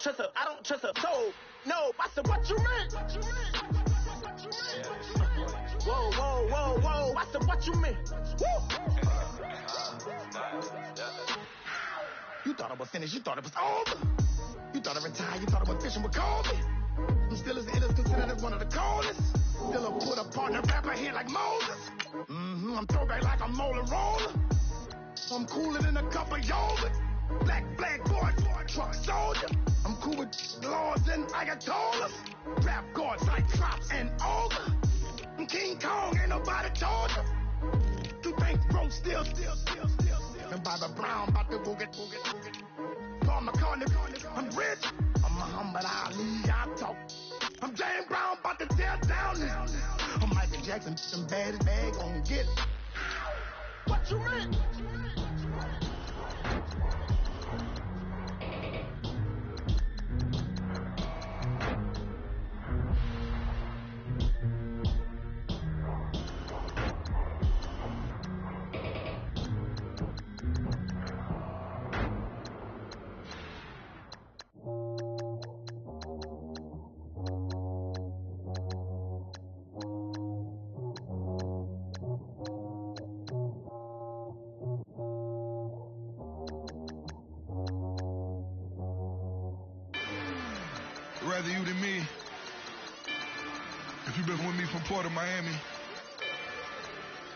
trust a soul. No, I said, what you mean? Whoa, whoa, whoa, whoa. I said, what you mean? Woo! You thought I was finished, you thought it was over. You thought I retired, you thought I was fishing with Kobe. I'm still as ill as considered as one of the coldest. Still a put apart in a rapper here like Moses. I'm throwback like a molar roller. I'm cooler than a cup of yogurt. Black boy, truck soldier. I'm cool with laws and Ayatollahs. Rap gods like Cyclops and Ogre. I'm King Kong, ain't nobody told you. You think broke still. And Bobby Brown about to go get. Paul McCartney, I'm rich. I'm Muhammad Ali, I talk. I'm James Brown, about to tear down this. I'm Michael Jackson, some bad gon' get it. What you mean? Rather you than me. If you've been with me from Port of Miami,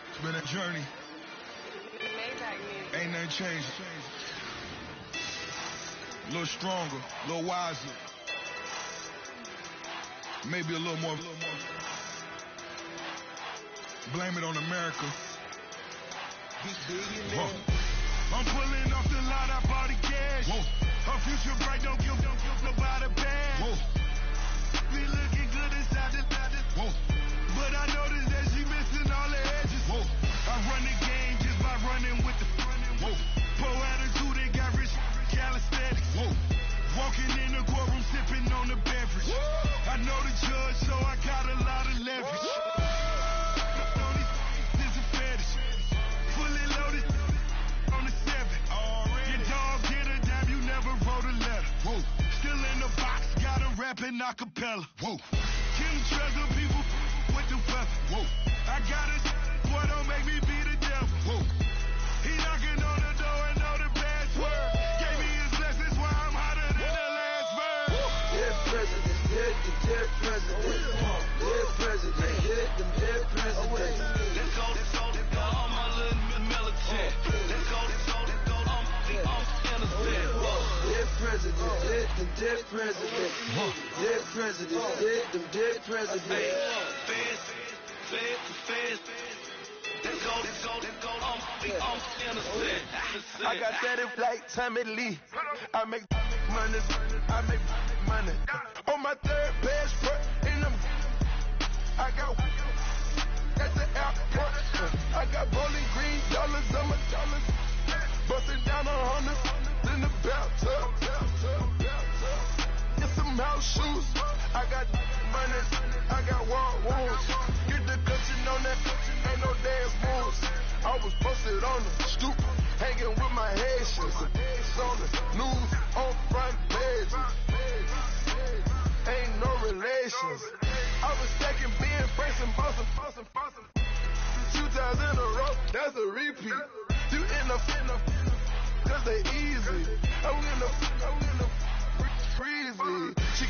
it's been a journey. Ain't nothing changed. A little stronger, a little wiser. Maybe a little more. Blame it on America. I'm pulling off the lot, I bought the cash. Whoa. Her future bright, don't give nobody bad. Whoa. Be looking good inside the whoa. But I noticed that she missing all the edges. Whoa. I run the game just by running with the whoa. Poor attitude, they got rich calisthenics. Whoa. Walking in the courtroom, sipping on the beverage. Whoa. I know the judge, so I got a lot of leverage. This a fetish. Fully loaded on the 7. Your dog get a dime, you never wrote a letter. Whoa. Still in the box, got a rapping acapella. Whoa. Kim treasure people with the weapon. Whoa. I got a boy, don't make me be the devil. Whoa. He knocking on the door and know the password. Gave me his blessings while I'm hotter than the last bird. Dead president, dead president. Dead president, dead president. Let's go, all my little militant. Let's go, I'm innocent. Dead president, dead president. Dead president, dead president. Feds. Let's go, I'm innocent. I got that like Tommy Lee. I make money. On my third page, and I got at the airport. I got bowling green dollars on my dollars. Busting down on hundreds in the bathtub. Get some house shoes. I got money. I got war wounds. Get the cushion on that. Ain't no dance moves. I was posted on the stoop, hanging with my Haitians. It's on the news, on front pages. Ain't no relations. I was stacking being Franks and Boston. 2 times in a row, that's a repeat. You in the cause they easy. I'm in the freezy. She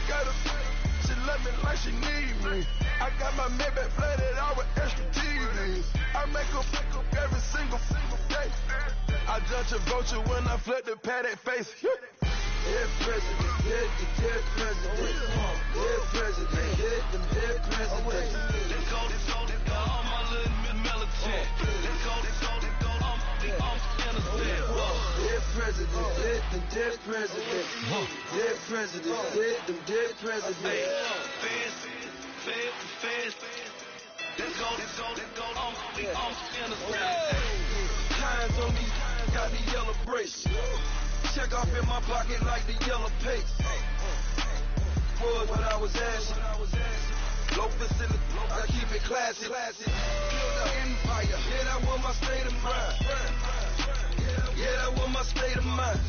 love me like she need me. I got my Maybach flooded out with extra TVs. I make up every single day. I judge a vulture when I flip the Paddock face. Dead president, dead president. Dead president, dead president. Let's go, all my little militant. Let's go, I'm innocent. Dead president, dead president. Dead president, dead president. Feds. Let's go, I'm innocent. Hands on me, got the yellow brace. Check off in my pocket like the yellow paste. Was what I was asking. Loafers in the I keep it classy. Build an empire. Yeah, that was my state of mind. Yeah, that was my state of mind.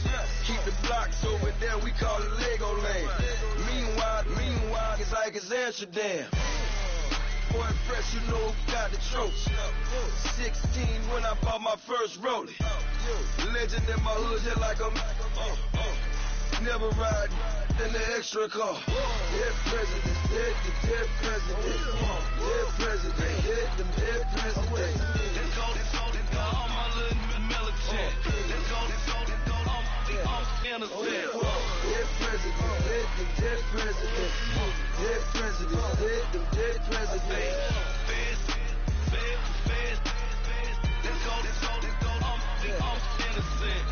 Keep the blocks over there, we call it Lego Land. special damn. Boy fresh, you know who got the trophy. 16 when I bought my first rollie. Legend in my hood, just like I'm never ride in the extra car. Dead president, dead president. Dead president, dead president. Let's go, all my little militant. Let's go, I'm innocent. Dead president, dead president. Dead president, dead president. Let's go, I'm innocent.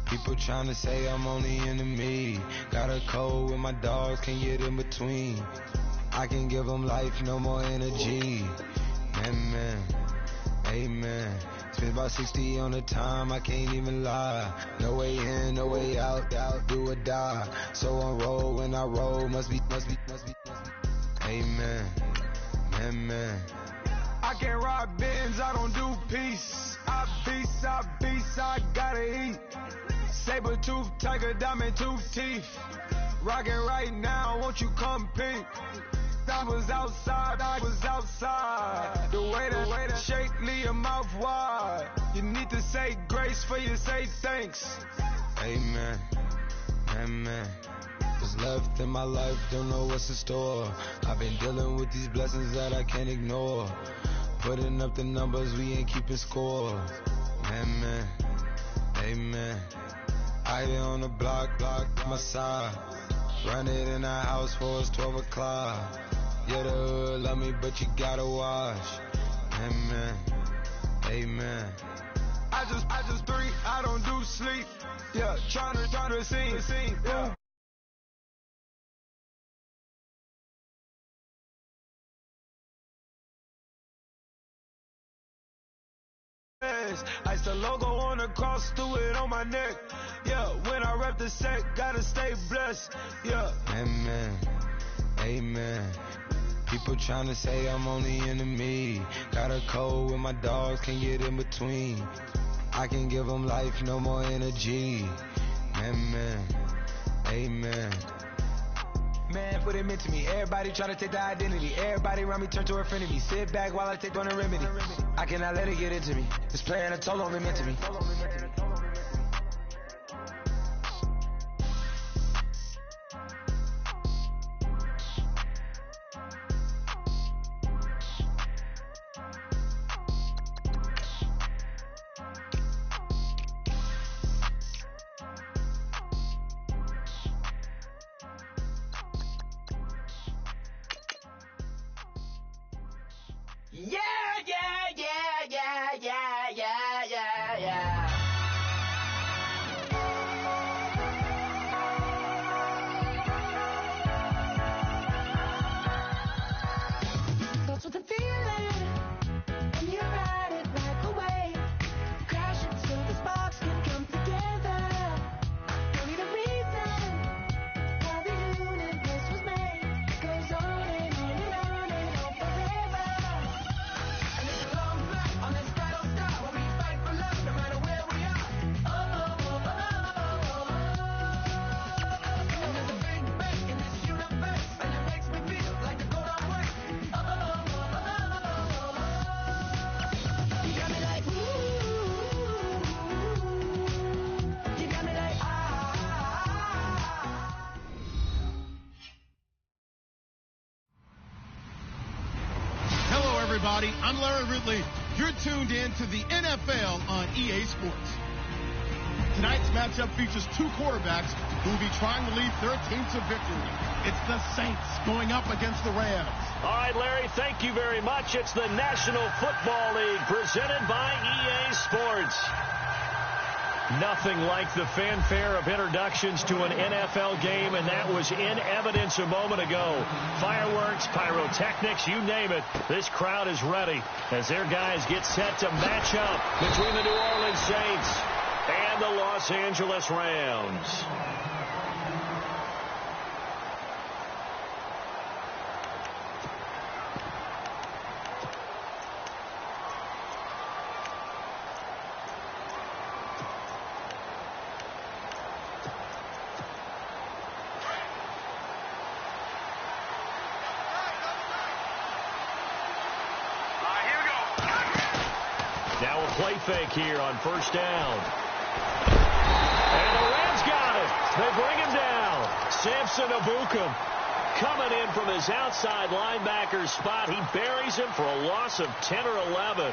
People tryna say I'm only enemy. Got a code with my dogs, can't get in between. I can give them life, no more energy. Amen, amen. Spent about 60 on the time, I can't even lie. No way in, no way out, do or die. So on roll when I roll, must be. Amen, amen. I can't ride Benz, I don't do peace. I beast, I gotta eat. Saber tooth, tiger, diamond tooth teeth. Rockin' right now, won't you come peep? I was outside. The way that shake, leave your mouth wide. You need to say grace for you say thanks. Amen, amen. What's left in my life, don't know what's in store. I've been dealing with these blessings that I can't ignore. Putting up the numbers, we ain't keeping score. Amen, amen. I been on the block, my side. Run it in the house for it's 12 o'clock. Yeah, the hood love me, but you gotta watch. Amen, amen. I just breathe, I don't do sleep. Yeah, tryna sing. Yeah. Ice the logo on the cross, do it on my neck. Yeah, when I rep the set, gotta stay blessed. Yeah. Amen, amen. People tryna say I'm only enemy. Got a code with my dogs, can't get in between. I can give them life, no more energy. Amen, amen. Man, what it meant to me. Everybody try to take the identity. Everybody around me turn to a friend of me. Sit back while I take on the remedy. I cannot let it get into me. It's playing a toll on me, meant to me. I'm Larry Ridley. You're tuned in to the NFL on EA Sports. Tonight's matchup features two quarterbacks who will be trying to lead their teams to victory. It's the Saints going up against the Rams. All right, Larry, thank you very much. It's the National Football League presented by EA Sports. Nothing like the fanfare of introductions to an NFL game, and that was in evidence a moment ago. Fireworks, pyrotechnics, you name it. This crowd is ready as their guys get set to match up between the New Orleans Saints and the Los Angeles Rams. Now a play fake here on first down. And the Rams got it. They bring him down. Samson Abukum coming in from his outside linebacker spot. He buries him for a loss of 10 or 11.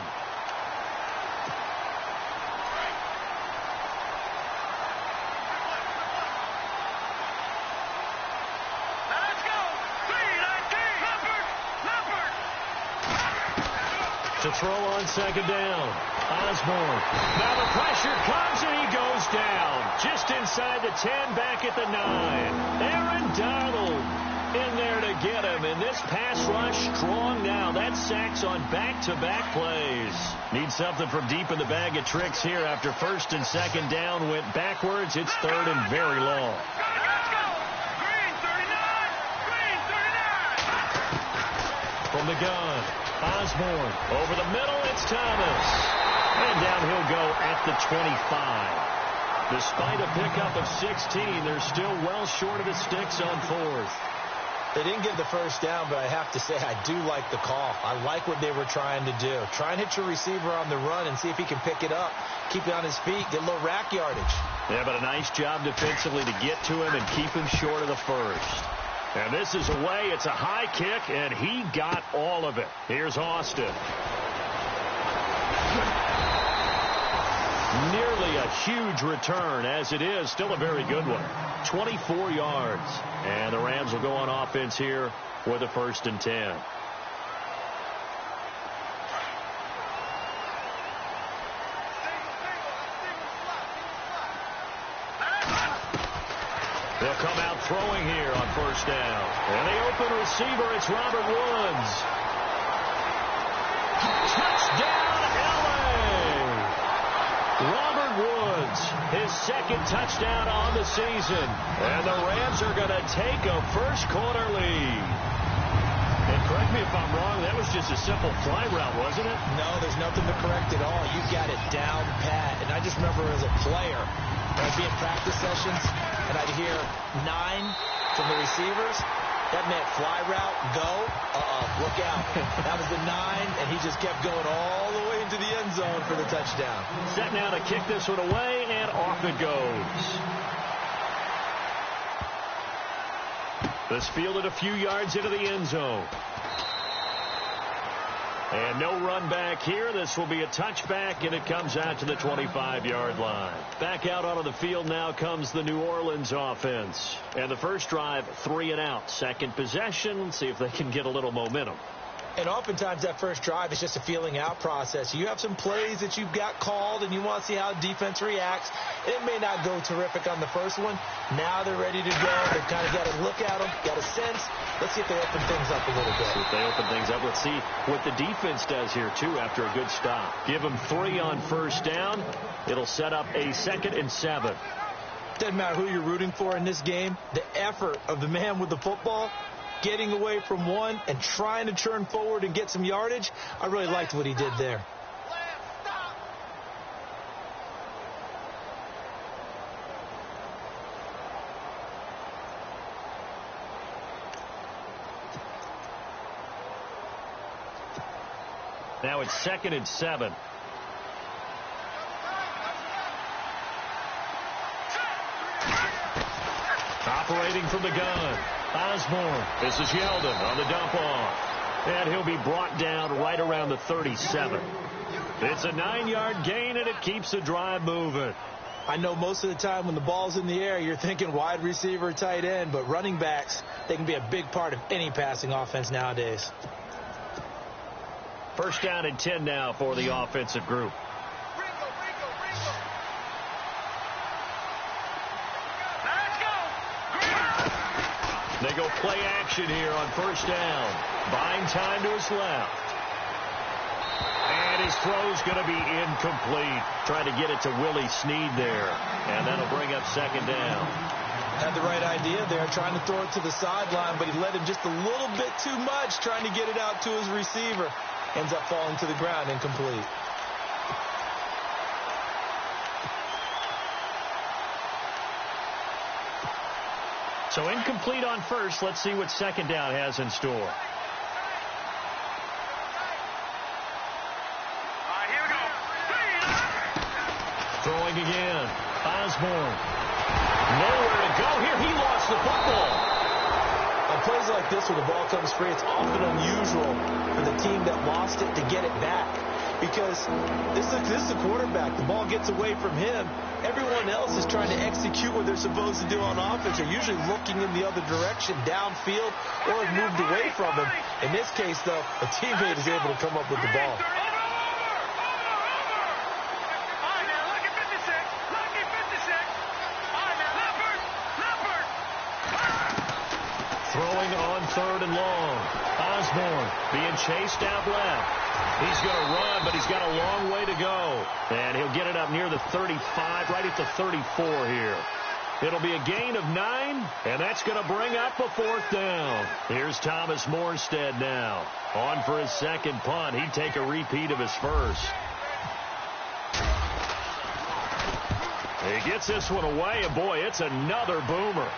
To throw on second down. Osborne. Now the pressure comes and he goes down. Just inside the 10, back at the 9. Aaron Donald in there to get him. And this pass rush strong now. That's sacks on back-to-back plays. Need something from deep in the bag of tricks here after first and second down went backwards. It's third and very long. From the gun. Osborne over the middle, it's Thomas. And down he'll go at the 25. Despite a pickup of 16, they're still well short of the sticks on fourth. They didn't get the first down, but I have to say I do like the call. I like what they were trying to do. Try and hit your receiver on the run and see if he can pick it up. Keep it on his feet, get a little rack yardage. Yeah, but a nice job defensively to get to him and keep him short of the first. And this is away. It's a high kick, and he got all of it. Here's Austin. Nearly a huge return, as it is. Still a very good one. 24 yards. And the Rams will go on offense here with a 1st and 10. They'll come out throwing here on first down. And the open receiver, it's Robert Woods. Touchdown, L.A. Robert Woods, his second touchdown on the season. And the Rams are going to take a first-quarter lead. And correct me if I'm wrong, that was just a simple fly route, wasn't it? No, there's nothing to correct at all. You got it down pat. And I just remember as a player, I'd be in practice sessions, and I'd hear 9 from the receivers. That meant fly route, go, look out. That was the 9, and he just kept going all the way into the end zone for the touchdown. Set now to kick this one away, and off it goes. This fielded a few yards into the end zone. And no run back here. This will be a touchback, and it comes out to the 25-yard line. Back out onto the field now comes the New Orleans offense. And the first drive, 3 and out. Second possession. Let's see if they can get a little momentum. And oftentimes that first drive is just a feeling out process. You have some plays that you've got called, and you want to see how defense reacts. It may not go terrific on the first one. Now they're ready to go. They've kind of got to look at them, got a sense. Let's see if they open things up a little bit. See if they open things up. Let's see what the defense does here, too, after a good stop. Give them 3 on first down. It'll set up a 2nd and 7. Doesn't matter who you're rooting for in this game. The effort of the man with the football, getting away from one and trying to turn forward and get some yardage, I really liked what he did there. Now it's 2nd and 7. Operating from the gun. Osborne. This is Yeldon on the dump off. And he'll be brought down right around the 37. It's a 9-yard gain, and it keeps the drive moving. I know most of the time when the ball's in the air, you're thinking wide receiver, tight end, but running backs, they can be a big part of any passing offense nowadays. First down and 10 now for the offensive group. They go play action here on first down. Buying time to his left. And his throw's going to be incomplete. Trying to get it to Willie Snead there. And that'll bring up second down. Had the right idea there, trying to throw it to the sideline, but he let him just a little bit too much, trying to get it out to his receiver. Ends up falling to the ground, incomplete. So incomplete on first. Let's see what second down has in store. All right, here we go. Throwing again. Osborne. Nowhere to go here. He lost the football. On plays like this where the ball comes free, it's often unusual for the team that lost it to get it back. Because this is a quarterback. The ball gets away from him. Everyone else is trying to execute what they're supposed to do on offense. They're usually looking in the other direction, downfield, or have moved away from him. In this case, though, a teammate is able to come up with the ball. Throwing on third and long. Osborne being chased out left. He's going to run, but he's got a long way to go. And he'll get it up near the 35, right at the 34 here. It'll be a gain of 9, and that's going to bring up a fourth down. Here's Thomas Morstead now. On for his second punt. He'd take a repeat of his first. He gets this one away, and boy, it's another boomer.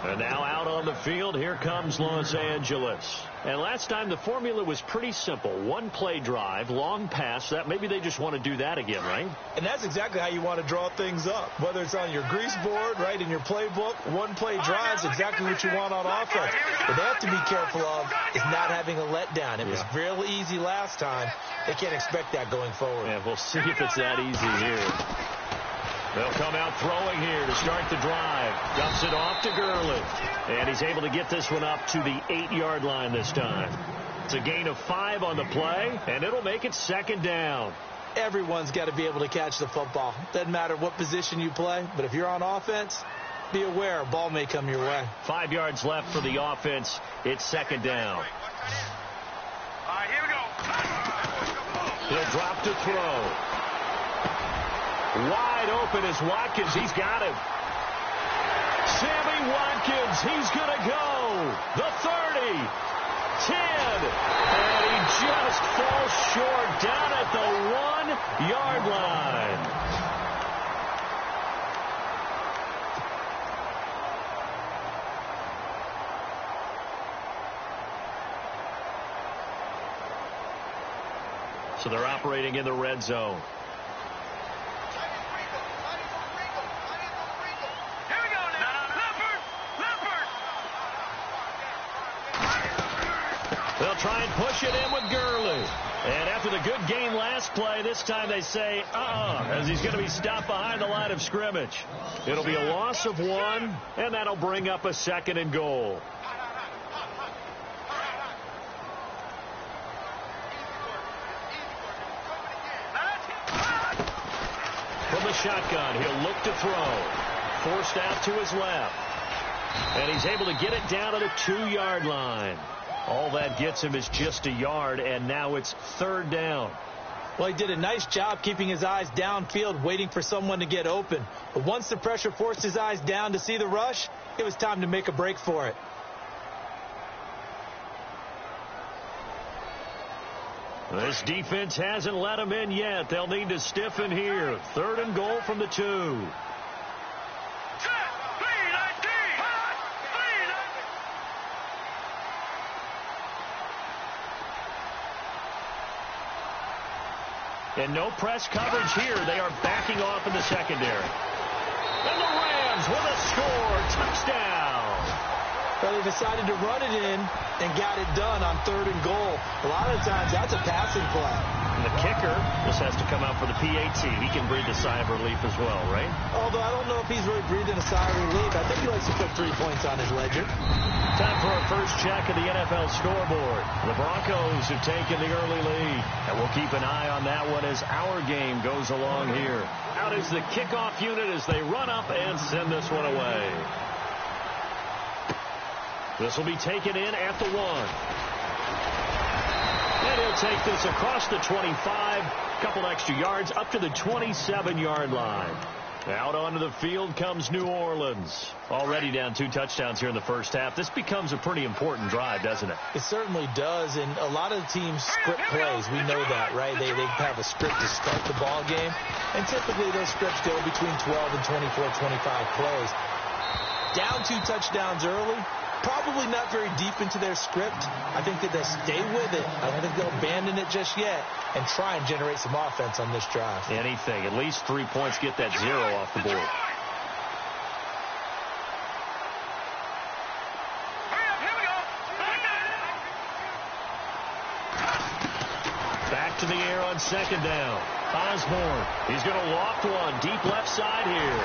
And now out on the field, here comes Los Angeles. And last time the formula was pretty simple. One play drive, long pass. That maybe they just want to do that again, right? And that's exactly how you want to draw things up. Whether it's on your grease board, right, in your playbook, one play drive is exactly what you want on offense. What they have to be careful of is not having a letdown. It was real easy last time. They can't expect that going forward. Yeah, we'll see if it's that easy here. They'll come out throwing here to start the drive. Dumps it off to Gurley. And he's able to get this one up to the 8-yard line this time. It's a gain of 5 on the play, and it'll make it second down. Everyone's got to be able to catch the football. Doesn't matter what position you play, but if you're on offense, be aware a ball may come your way. 5 yards left for the offense. It's second down. All right, here we go. He'll drop to throw. Wide open is Watkins. He's got him. Sammy Watkins. He's going to go. The 30. 10. And he just falls short down at the 1-yard line. So they're operating in the red zone. They'll try and push it in with Gurley. And after the good game last play, this time they say, as he's going to be stopped behind the line of scrimmage. It'll be a loss of 1, and that'll bring up a second and goal. From the shotgun, he'll look to throw. Forced out to his left. And he's able to get it down to the 2-yard line. All that gets him is just a yard, and now it's third down. Well, he did a nice job keeping his eyes downfield, waiting for someone to get open. But once the pressure forced his eyes down to see the rush, it was time to make a break for it. This defense hasn't let him in yet. They'll need to stiffen here. Third and goal from the 2. And no press coverage here. They are backing off in the secondary. And the Rams with a score. Touchdown. Well, they decided to run it in and got it done on 3rd and goal. A lot of times, that's a passing play. And the kicker just has to come out for the PAT. He can breathe a sigh of relief as well, right? Although I don't know if he's really breathing a sigh of relief. I think he likes to put 3 points on his ledger. Time for our first check of the NFL scoreboard. The Broncos have taken the early lead, and we'll keep an eye on that one as our game goes along here. Out is the kickoff unit as they run up and send this one away. This will be taken in at the 1. And he'll take this across the 25, a couple extra yards up to the 27-yard line. Out onto the field comes New Orleans. Already down 2 touchdowns here in the first half. This becomes a pretty important drive, doesn't it? It certainly does, and a lot of the teams script plays. We know that, right? They have a script to start the ball game, and typically those scripts go between 12 and 24, 25 plays. Down 2 touchdowns early, probably not very deep into their script. I think that they'll stay with it. I don't think they'll abandon it just yet and try and generate some offense on this drive. Anything. At least 3 points, get that 0 off the board. Back to the air on 2nd down. Osborne. He's going to loft one deep left side here.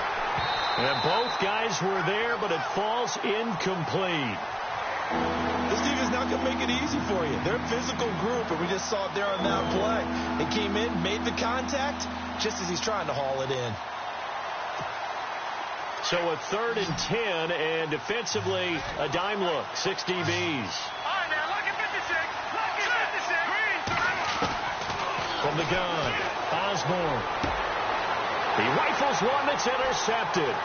And both guys were there, but it falls incomplete. This defense is not going to make it easy for you. They're a physical group, and we just saw it there on that play. It came in, made the contact, just as he's trying to haul it in. So a 3rd and 10, and defensively, a dime look. 6 DBs. All right, now, look at 56. Look at 56. From the gun, Osborne. He rifles one that's intercepted.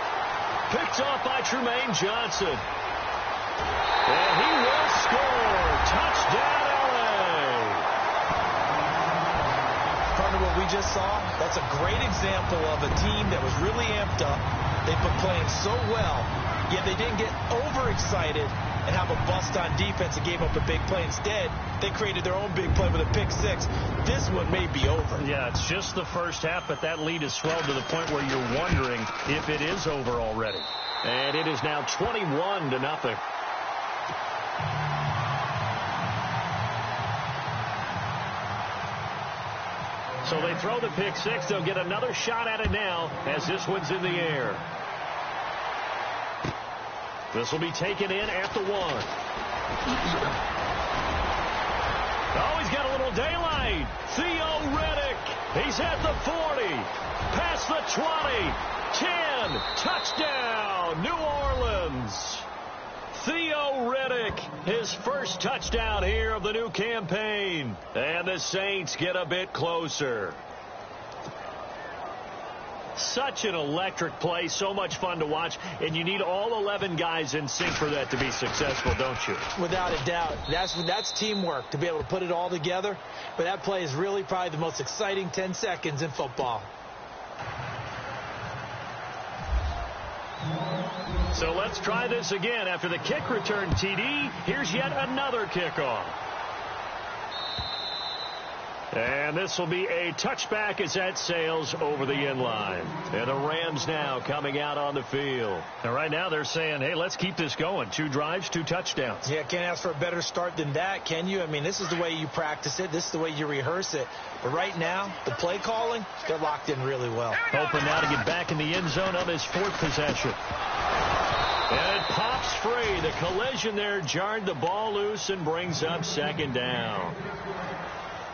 Picked off by Tremaine Johnson. And he will score. Touchdown, L.A. Partner, what we just saw, that's a great example of a team that was really amped up. They've been playing so well, yet they didn't get overexcited and have a bust on defense and gave up a big play. Instead, they created their own big play with a pick 6. This one may be over. Yeah, it's just the first half, but that lead has swelled to the point where you're wondering if it is over already. And it is now 21-0. So they throw the pick 6. They'll get another shot at it now as this one's in the air. This will be taken in at the 1. Oh, he's got a little daylight. Theo Riddick. He's at the 40. Past the 20. 10. Touchdown, New Orleans. Theo Riddick, his first touchdown here of the new campaign. And the Saints get a bit closer. Such an electric play, so much fun to watch, and you need all 11 guys in sync for that to be successful, don't you? Without a doubt. That's teamwork, to be able to put it all together. But that play is really probably the most exciting 10 seconds in football. So let's try this again. After the kick return TD, here's yet another kickoff. And this will be a touchback as that sails over the inline. And the Rams now coming out on the field. And right now they're saying, hey, let's keep this going. 2 drives, 2 touchdowns. Yeah, can't ask for a better start than that, can you? I mean, this is the way you practice it. This is the way you rehearse it. But right now, the play calling, they're locked in really well. Hoping now to get back in the end zone on his 4th possession. And it pops free. The collision there jarred the ball loose and brings up 2nd down.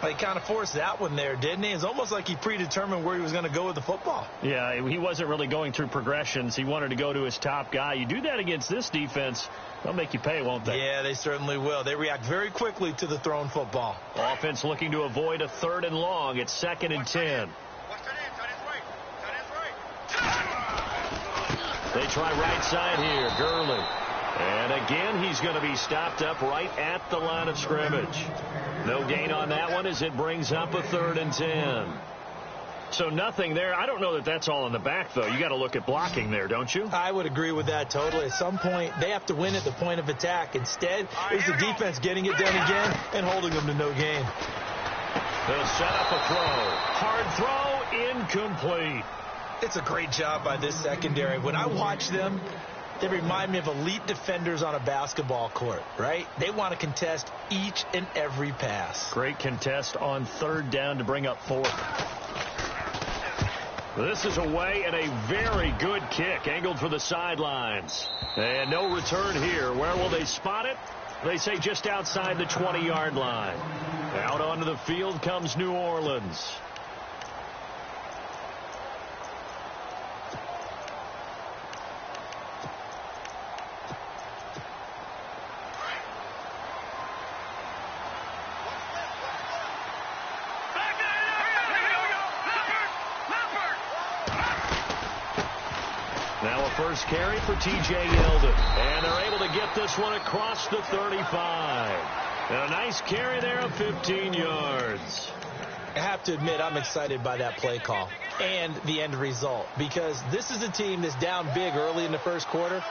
He kind of forced that one there, didn't he? It's almost like he predetermined where he was going to go with the football. Yeah, he wasn't really going through progressions. He wanted to go to his top guy. You do that against this defense, they'll make you pay, won't they? Yeah, they certainly will. They react very quickly to the thrown football. Offense looking to avoid a 3rd and long. It's 2nd and 10. They try right side here, Gurley. And again, he's going to be stopped up right at the line of scrimmage. No gain on that one as it brings up a 3rd and 10. So nothing there. I don't know that that's all in the back, though. You got to look at blocking there, don't you? I would agree with that totally. At some point, they have to win at the point of attack. Instead, it's the defense getting it done again and holding them to no gain. They'll set up a throw. Hard throw, incomplete. It's a great job by this secondary. When I watch them, They remind me of elite defenders on a basketball court, right? They want to contest each and every pass. Great contest on third down to bring up fourth. This is away and a very good kick, angled for the sidelines. And no return here. Where will they spot it? They say just outside the 20-yard line. Out onto the field comes New Orleans. Now a first carry for T.J. Yeldon. And they're able to get this one across the 35. And a nice carry there of 15 yards. I have to admit, I'm excited by that play call and the end result, because this is a team that's down big early in the first quarter,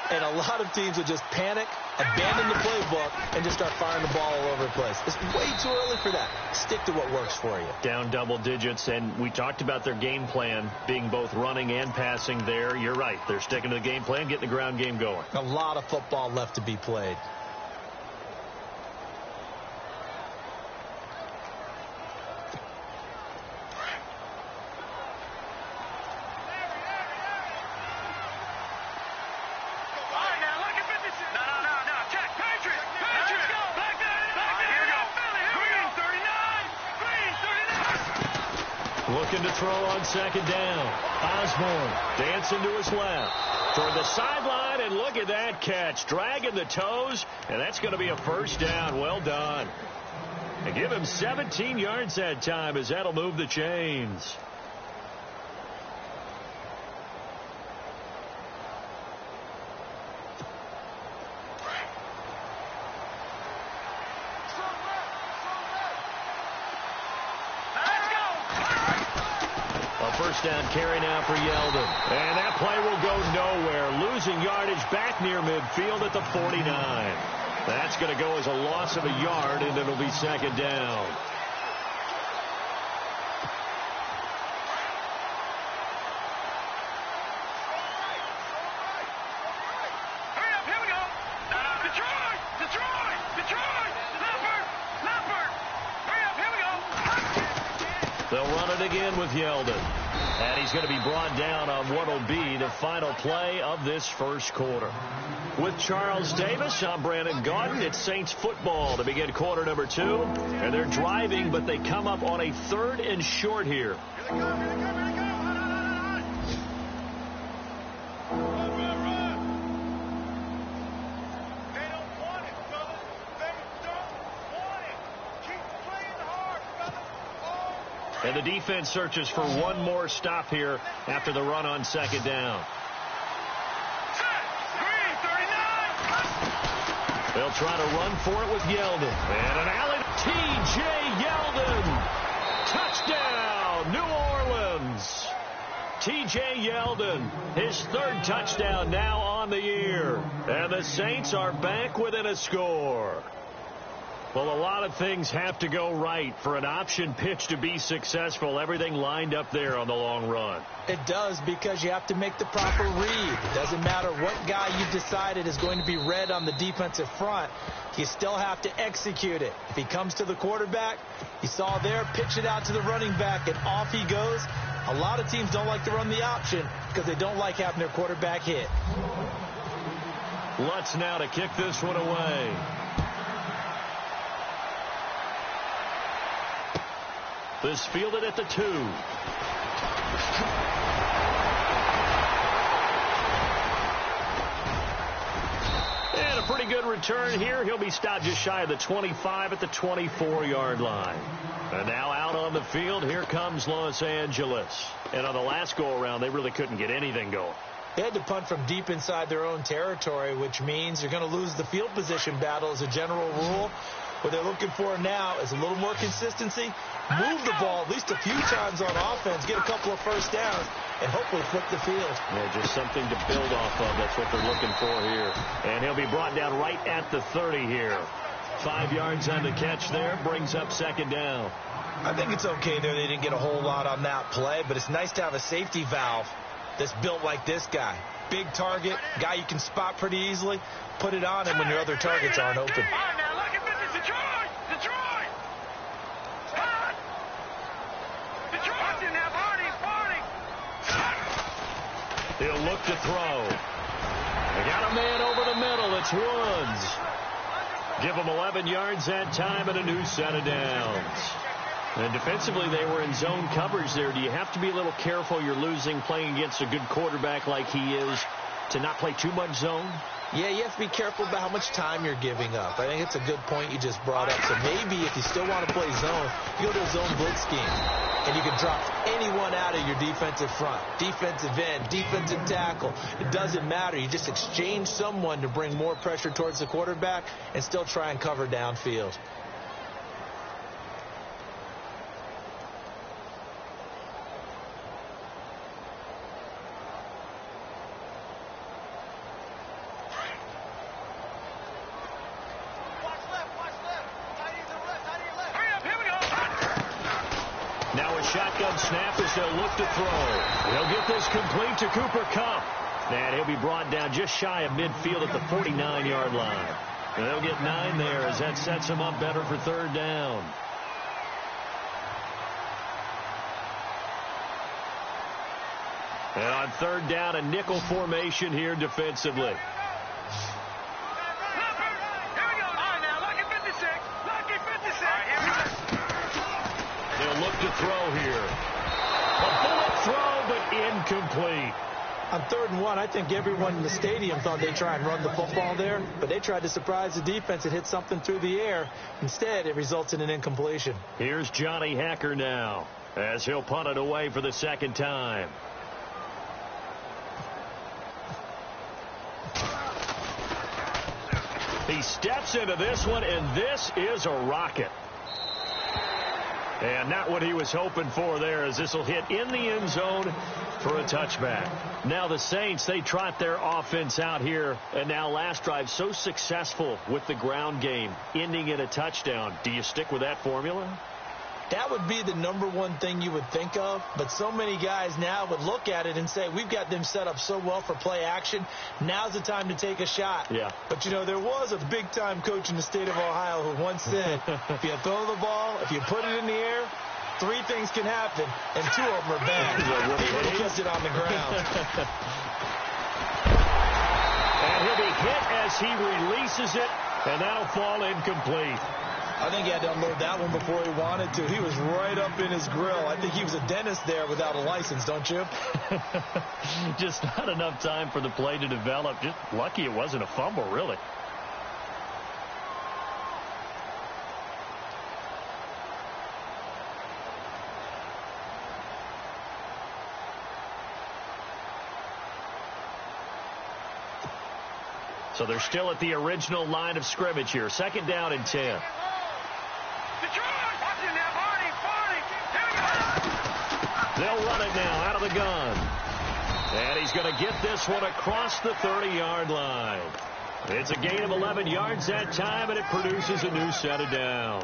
and a lot of teams will just panic, abandon the playbook, and just start firing the ball all over the place. It's way too early for that. Stick to what works for you. Down double digits, and we talked about their game plan being both running and passing there. You're right. They're sticking to the game plan, getting the ground game going. A lot of football left to be played. Looking to throw on second down. Osborne dancing to his left. Toward the sideline, and look at that catch. Dragging the toes, and that's going to be a first down. Well done. And give him 17 yards that time, as that'll move the chains. First down carry now for Yeldon. And that play will go nowhere. Losing yardage back near midfield at the 49. That's going to go as a loss of a yard, and it'll be second down. They'll run it again with Yeldon. And he's going to be brought down on what will be the final play of this first quarter. With Charles Davis, I'm Brandon Gaudin. It's Saints football to begin quarter number 2. And they're driving, but they come up on a 3rd and short here. And the defense searches for one more stop here after the run on second down. They'll try to run for it with Yeldon. And an alley to T.J. Yeldon. Touchdown, New Orleans. T.J. Yeldon, his 3rd touchdown now on the year. And the Saints are back within a score. Well, a lot of things have to go right for an option pitch to be successful. Everything lined up there on the long run. It does, because you have to make the proper read. It doesn't matter what guy you've decided is going to be read on the defensive front. You still have to execute it. If he comes to the quarterback, you saw there, pitch it out to the running back, and off he goes. A lot of teams don't like to run the option because they don't like having their quarterback hit. Lutz now to kick this one away. This fielded at the 2. And a pretty good return here. He'll be stopped just shy of the 25 at the 24-yard line. And now out on the field, here comes Los Angeles. And on the last go-around, they really couldn't get anything going. They had to punt from deep inside their own territory, which means you're going to lose the field position battle as a general rule. What they're looking for now is a little more consistency, move the ball at least a few times on offense, get a couple of first downs, and hopefully flip the field. Yeah, just something to build off of. That's what they're looking for here. And he'll be brought down right at the 30 here. 5 yards on the catch there, brings up second down. I think it's okay there. They didn't get a whole lot on that play, but it's nice to have a safety valve that's built like this guy. Big target, guy you can spot pretty easily. Put it on him when your other targets aren't open. He'll look to throw. They got a man over the middle. It's Woods. Give him 11 yards that time and a new set of downs. And defensively, they were in zone coverage there. Do you have to be a little careful? You're losing playing against a good quarterback like he is to not play too much zone? Yeah, you have to be careful about how much time you're giving up. I think it's a good point you just brought up. So maybe if you still want to play zone, you go to a zone blitz scheme. And you can drop anyone out of your defensive front, defensive end, defensive tackle. It doesn't matter. You just exchange someone to bring more pressure towards the quarterback and still try and cover downfield. Shotgun snap as they'll look to throw. They'll get this complete to Cooper Kupp. And he'll be brought down just shy of midfield at the 49-yard line. And they'll get 9 there as that sets them up better for third down. And on third down, a nickel formation here defensively. Look to throw here. A bullet throw, but incomplete. On 3rd and 1, I think everyone in the stadium thought they'd try and run the football there, but they tried to surprise the defense and hit something through the air. Instead, it results in an incompletion. Here's Johnny Hacker now as he'll punt it away for the second time. He steps into this one, and this is a rocket. And not what he was hoping for there, as this will hit in the end zone for a touchback. Now the Saints, they trot their offense out here, and now last drive so successful with the ground game, ending in a touchdown. Do you stick with that formula? That would be the #1 thing you would think of, but so many guys now would look at it and say, we've got them set up so well for play action. Now's the time to take a shot. Yeah. But, you know, there was a big-time coach in the state of Ohio who once said, if you throw the ball, if you put it in the air, 3 things can happen, and 2 of them are bad. He would have kept it on the ground. And he'll be hit as he releases it, and that'll fall incomplete. I think he had to unload that one before he wanted to. He was right up in his grill. I think he was a dentist there without a license, don't you? Just not enough time for the play to develop. Just lucky it wasn't a fumble, really. So they're still at the original line of scrimmage here. 2nd down and 10. They'll run it now out of the gun. And he's going to get this one across the 30-yard line. It's a gain of 11 yards that time, and it produces a new set of downs.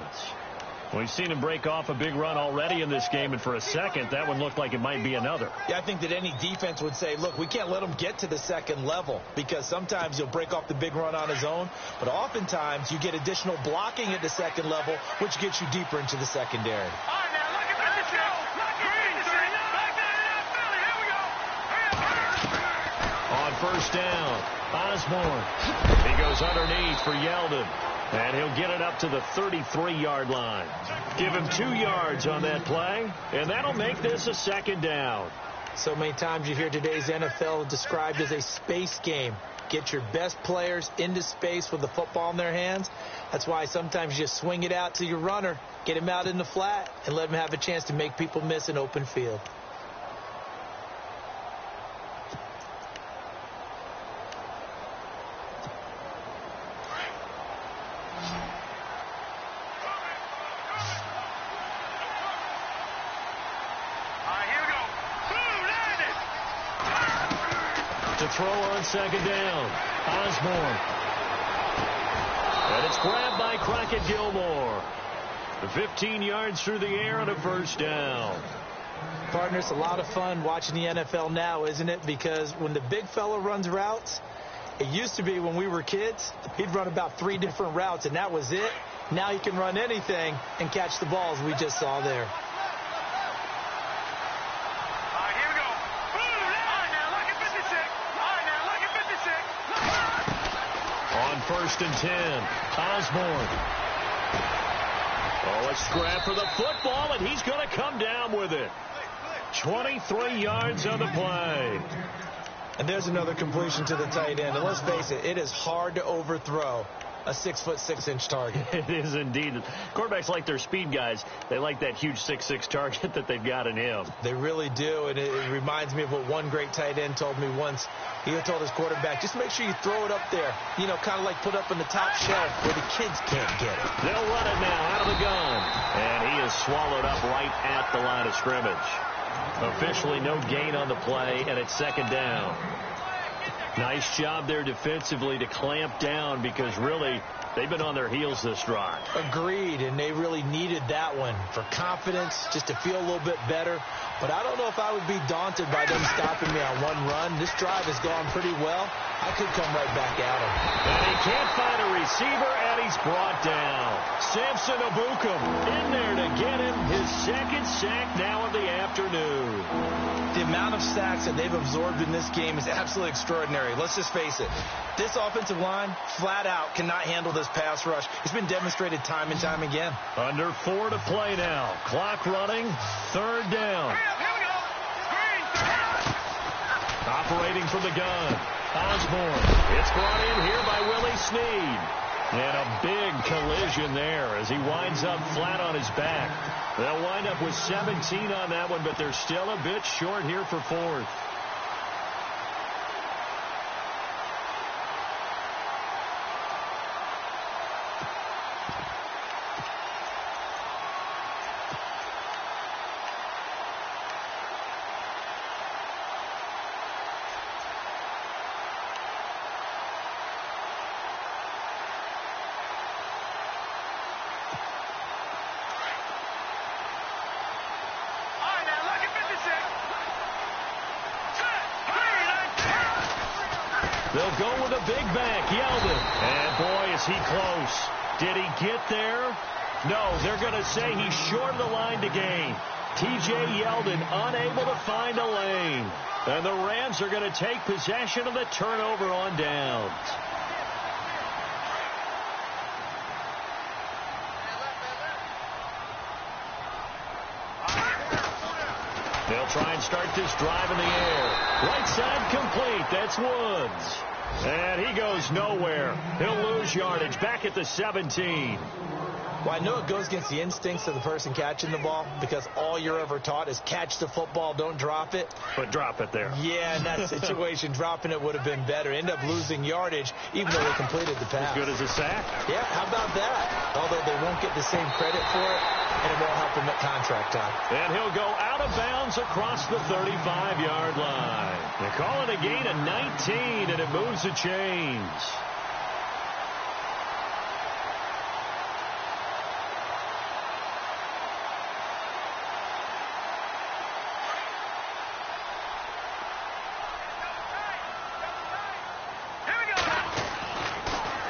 We've seen him break off a big run already in this game, and for a second, that one looked like it might be another. Yeah, I think that any defense would say, look, we can't let him get to the second level, because sometimes he'll break off the big run on his own, but oftentimes you get additional blocking at the second level, which gets you deeper into the secondary. On 1st down, Osborne. He goes underneath for Yeldon. And he'll get it up to the 33-yard line. Give him 2 yards on that play, and that'll make this a 2nd down. So many times you hear today's NFL described as a space game. Get your best players into space with the football in their hands. That's why sometimes you just swing it out to your runner, get him out in the flat, and let him have a chance to make people miss an open field. Throw on 2nd down. Osborne. And it's grabbed by Crockett Gilmore. 15 yards through the air and a 1st down. Partner, it's a lot of fun watching the NFL now, isn't it? Because when the big fella runs routes, it used to be when we were kids, he'd run about 3 different routes, and that was it. Now he can run anything and catch the balls we just saw there. On 1st and 10, Osborne. Oh, a scrap for the football, and he's going to come down with it. 23 yards on the play. And there's another completion to the tight end. And let's face it, it is hard to overthrow a 6'6" target. It is indeed. Quarterbacks like their speed guys. They like that huge 6'6" target that they've got in him. They really do, and it reminds me of what one great tight end told me once. He told his quarterback, just make sure you throw it up there, you know, kind of like put up in the top shelf where the kids can't get it. They'll run it now out of the gun, and he is swallowed up right at the line of scrimmage. Officially no gain on the play, and it's 2nd down. Nice job there defensively to clamp down because really they've been on their heels this drive. Agreed, and they really needed that one for confidence, just to feel a little bit better. But I don't know if I would be daunted by them stopping me on one run. This drive has gone pretty well. I could come right back at him. And he can't find a receiver, and he's brought down. Samson Abukum in there to get him his 2nd sack now of the afternoon. The amount of sacks that they've absorbed in this game is absolutely extraordinary. Let's just face it. This offensive line, flat out, cannot handle this pass rush. It's been demonstrated time and time again. Under 4 to play now. Clock running. 3rd down. Operating from the gun. Osborne. It's brought in here by Willie Snead. And a big collision there as he winds up flat on his back. They'll wind up with 17 on that one, but they're still a bit short here for 4th. They'll go with a big back, Yeldon. And boy, is he close. Did he get there? No, they're going to say he's short of the line to gain. T.J. Yeldon unable to find a lane. And the Rams are going to take possession of the turnover on downs. They'll try and start this drive in the air. Right side complete. That's Woods. And he goes nowhere. He'll lose yardage back at the 17. Well, I know it goes against the instincts of the person catching the ball because all you're ever taught is catch the football, don't drop it. But drop it there. Yeah, in that situation, dropping it would have been better. End up losing yardage even though they completed the pass. As good as a sack. Yeah, how about that? Although they won't get the same credit for it, and it won't help them at contract time. And he'll go out of bounds across the 35-yard line. They call it a gain of 19, and it moves the chains.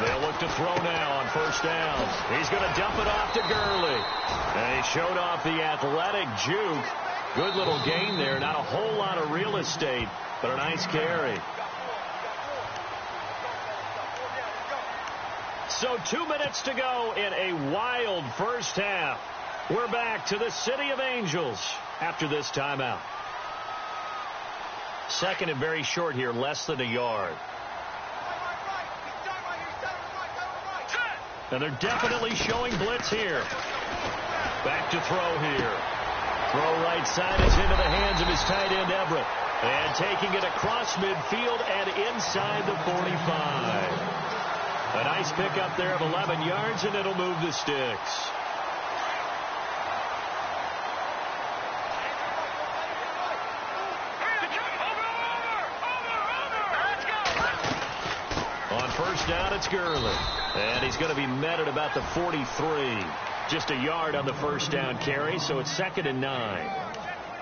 They'll look to throw now on 1st down. He's going to dump it off to Gurley. And he showed off the athletic juke. Good little gain there. Not a whole lot of real estate, but a nice carry. So 2 minutes to go in a wild first half. We're back to the City of Angels after this timeout. 2nd and very short here, less than a yard. And they're definitely showing blitz here. Back to throw here. Throw right side is into the hands of his tight end, Everett. And taking it across midfield and inside the 45. A nice pickup there of 11 yards, and it'll move the sticks. On 1st down, it's Gurley. And he's going to be met at about the 43. Just a yard on the 1st down carry, so it's 2nd and 9.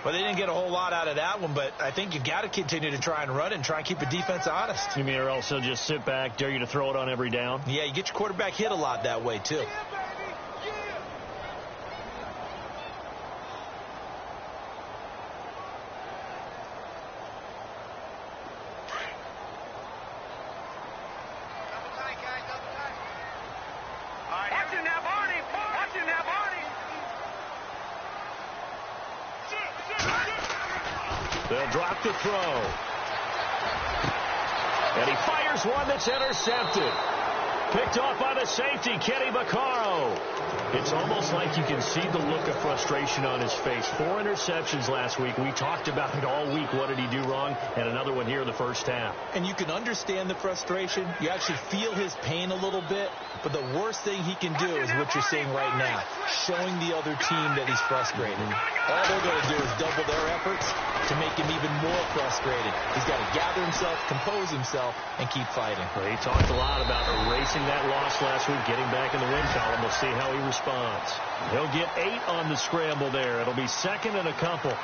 Well, they didn't get a whole lot out of that one, but I think you got to continue to try and run and try and keep the defense honest. You mean or also just sit back, dare you to throw it on every down? Yeah, you get your quarterback hit a lot that way, too. They'll drop the throw. And he fires one that's intercepted. Picked off by the safety, Kenny Vaccaro. It's almost like you can see the look of frustration on his face. 4 interceptions last week. We talked about it all week. What did he do wrong? And another one here in the first half. And you can understand the frustration. You actually feel his pain a little bit. But the worst thing he can do is what you're seeing right now, showing the other team that he's frustrated. All they're going to do is double their efforts to make him even more frustrated. He's got to gather himself, compose himself, and keep fighting. Well, he talked a lot about erasing that loss last week, getting back in the win column. We'll see how he responds. He'll get 8 on the scramble there. It'll be second and a couple.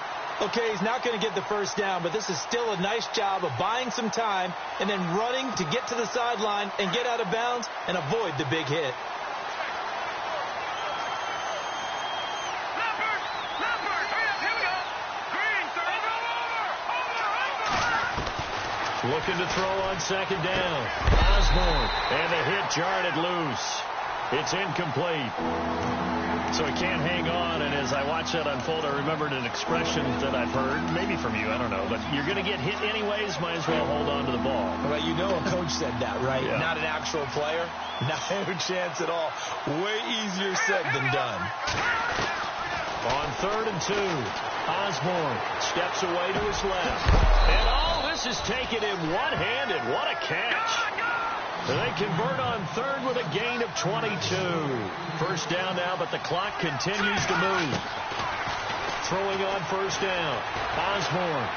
Okay, he's not going to get the first down, but this is still a nice job of buying some time and then running to get to the sideline and get out of bounds and avoid the big hit. Looking to throw on second down. Osborne, and the hit jarred it loose. It's incomplete. So he can't hang on, and as I watch that unfold, I remembered an expression that I've heard, maybe from you, I don't know, but you're going to get hit anyways, might as well hold on to the ball. Well, you know a coach said that, right? Yeah. Not an actual player. Not a chance at all. Way easier said than done. On 3rd and 2, Osborne steps away to his left. And this is taken in one-handed. What a catch. They convert on 3rd with a gain of 22. First down now, but the clock continues to move. Throwing on first down, Osborne.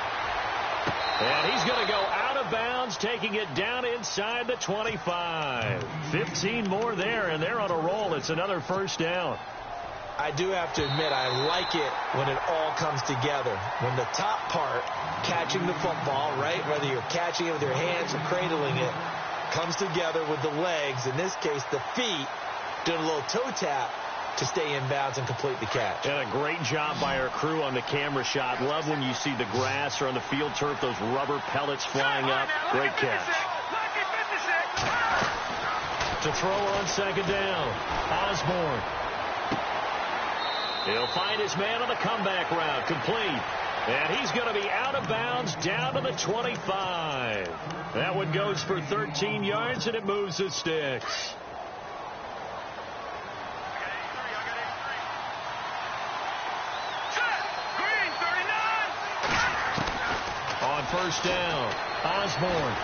And he's going to go out of bounds, taking it down inside the 25. 15 more there, and they're on a roll. It's another first down. I do have to admit, I like it when it all comes together. When the top part, catching the football, right, whether you're catching it with your hands or cradling it, comes together with the legs, in this case the feet, doing a little toe tap to stay in bounds and complete the catch. And a great job by our crew on the camera shot. Love when you see the grass or on the field turf, those rubber pellets flying up. Great catch. To throw on second down, Osborne. He'll find his man on the comeback route, complete. And he's going to be out of bounds down to the 25. That one goes for 13 yards, and it moves the sticks. On first down, Osborne.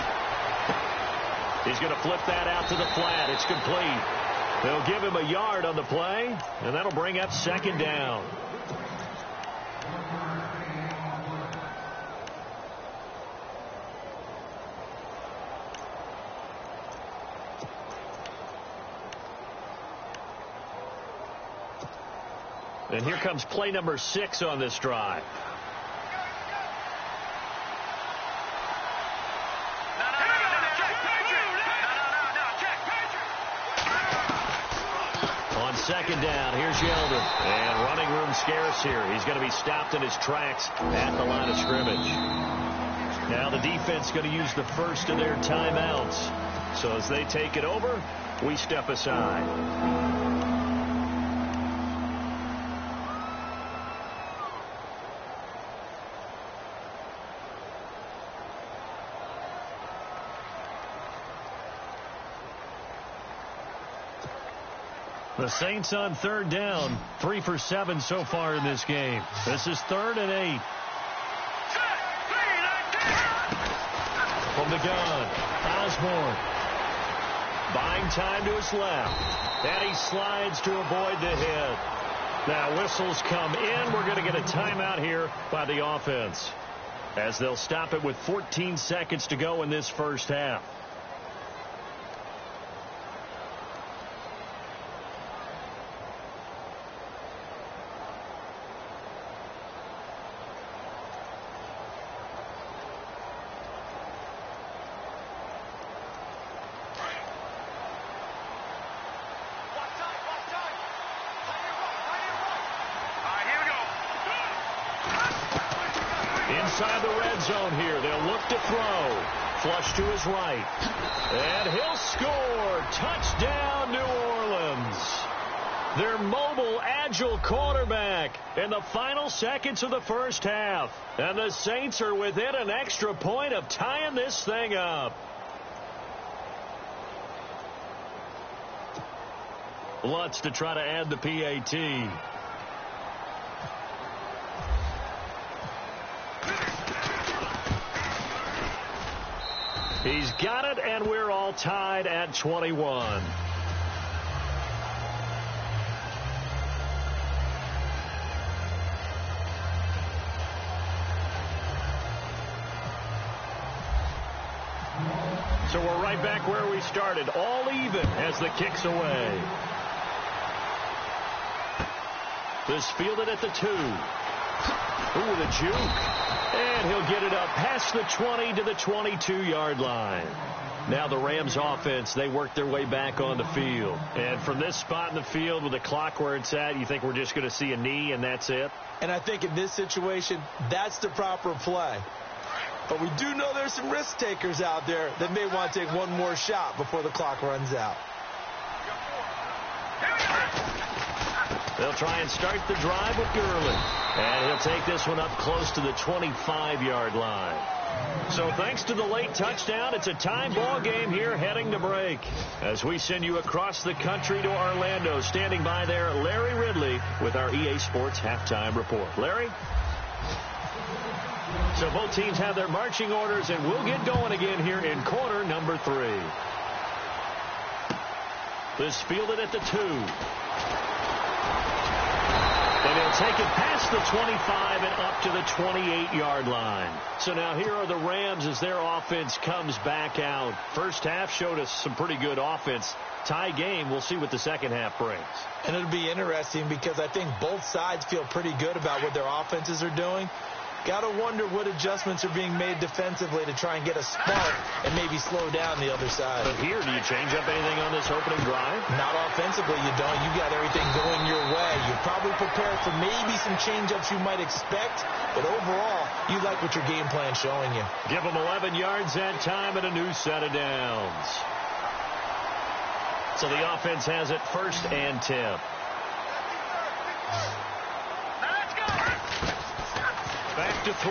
He's going to flip that out to the flat. It's complete. They'll give him a yard on the play, and that'll bring up second down. And here comes play number 6 on this drive. On second down, here's Yeldon. And running room scarce here. He's going to be stopped in his tracks at the line of scrimmage. Now the defense going to use the first of their timeouts. So as they take it over, we step aside. The Saints on third down, 3 for 7 so far in this game. This is 3rd and 8. From the gun, Osborne. Buying time to his left. And he slides to avoid the hit. Now whistles come in. We're going to get a timeout here by the offense, as they'll stop it with 14 seconds to go in this first half. inside the red zone here. They'll look to throw. Flush to his right. And he'll score. Touchdown, New Orleans. Their mobile, agile quarterback in the final seconds of the first half. And the Saints are within an extra point of tying this thing up. Lutz to try to add the PAT. He's got it, and we're all tied at 21. So we're right back where we started, all even as the kick's away. This fielded at the 2. Ooh, the juke. And he'll get it up past the 20 to the 22-yard line. Now the Rams offense, they work their way back on the field. And from this spot in the field with the clock where it's at, you think we're just going to see a knee and that's it? And I think in this situation, that's the proper play. But we do know there's some risk takers out there that may want to take one more shot before the clock runs out. They'll try and start the drive with Gurley. And he'll take this one up close to the 25-yard line. So thanks to the late touchdown, it's a time ball game here heading to break. As we send you across the country to Orlando, standing by there, Larry Ridley with our EA Sports Halftime Report. Larry? So both teams have their marching orders, and we'll get going again here in quarter number 3. This fielded at the 2. And he'll take it past the 25 and up to the 28-yard line. So now here are the Rams as their offense comes back out. First half showed us some pretty good offense. Tie game, we'll see what the second half brings. And it'll be interesting because I think both sides feel pretty good about what their offenses are doing. Got to wonder what adjustments are being made defensively to try and get a spark and maybe slow down the other side. But here, do you change up anything on this opening drive? Not offensively, you don't. You got everything going your way. You're probably prepared for maybe some change-ups you might expect, but overall, you like what your game plan's showing you. Give them 11 yards that time and a new set of downs. So the offense has it 1st and 10. Back to throw.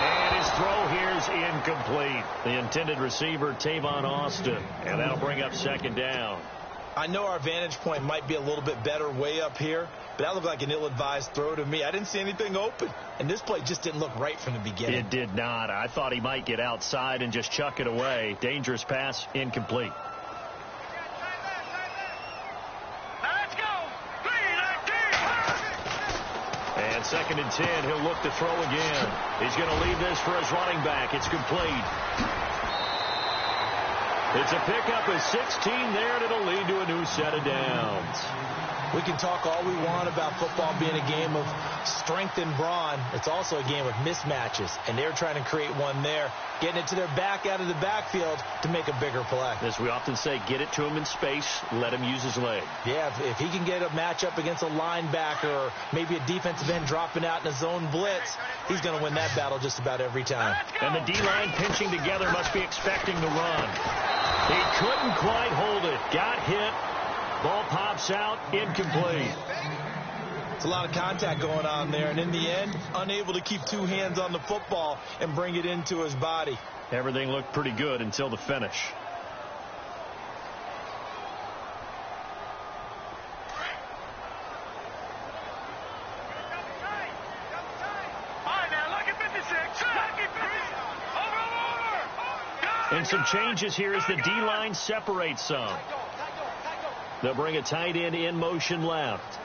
And his throw here's incomplete. The intended receiver, Tavon Austin. And that'll bring up 2nd down. I know our vantage point might be a little bit better way up here, but that looked like an ill-advised throw to me. I didn't see anything open. And this play just didn't look right from the beginning. It did not. I thought he might get outside and just chuck it away. Dangerous pass, incomplete. And 2nd and 10, he'll look to throw again. He's going to leave this for his running back. It's complete. It's a pickup of 16 there, and it'll lead to a new set of downs. We can talk all we want about football being a game of strength and brawn. It's also a game of mismatches, and they're trying to create one there, getting it to their back out of the backfield to make a bigger play. As we often say, get it to him in space, let him use his leg. Yeah, if he can get a matchup against a linebacker or maybe a defensive end dropping out in a zone blitz, he's going to win that battle just about every time. And the D-line pinching together must be expecting the run. He couldn't quite hold it. Got hit. Ball pops out, incomplete. It's a lot of contact going on there, and in the end, unable to keep 2 hands on the football and bring it into his body. Everything looked pretty good until the finish. And some changes here as the D-line separates some. They'll bring a tight end in motion left.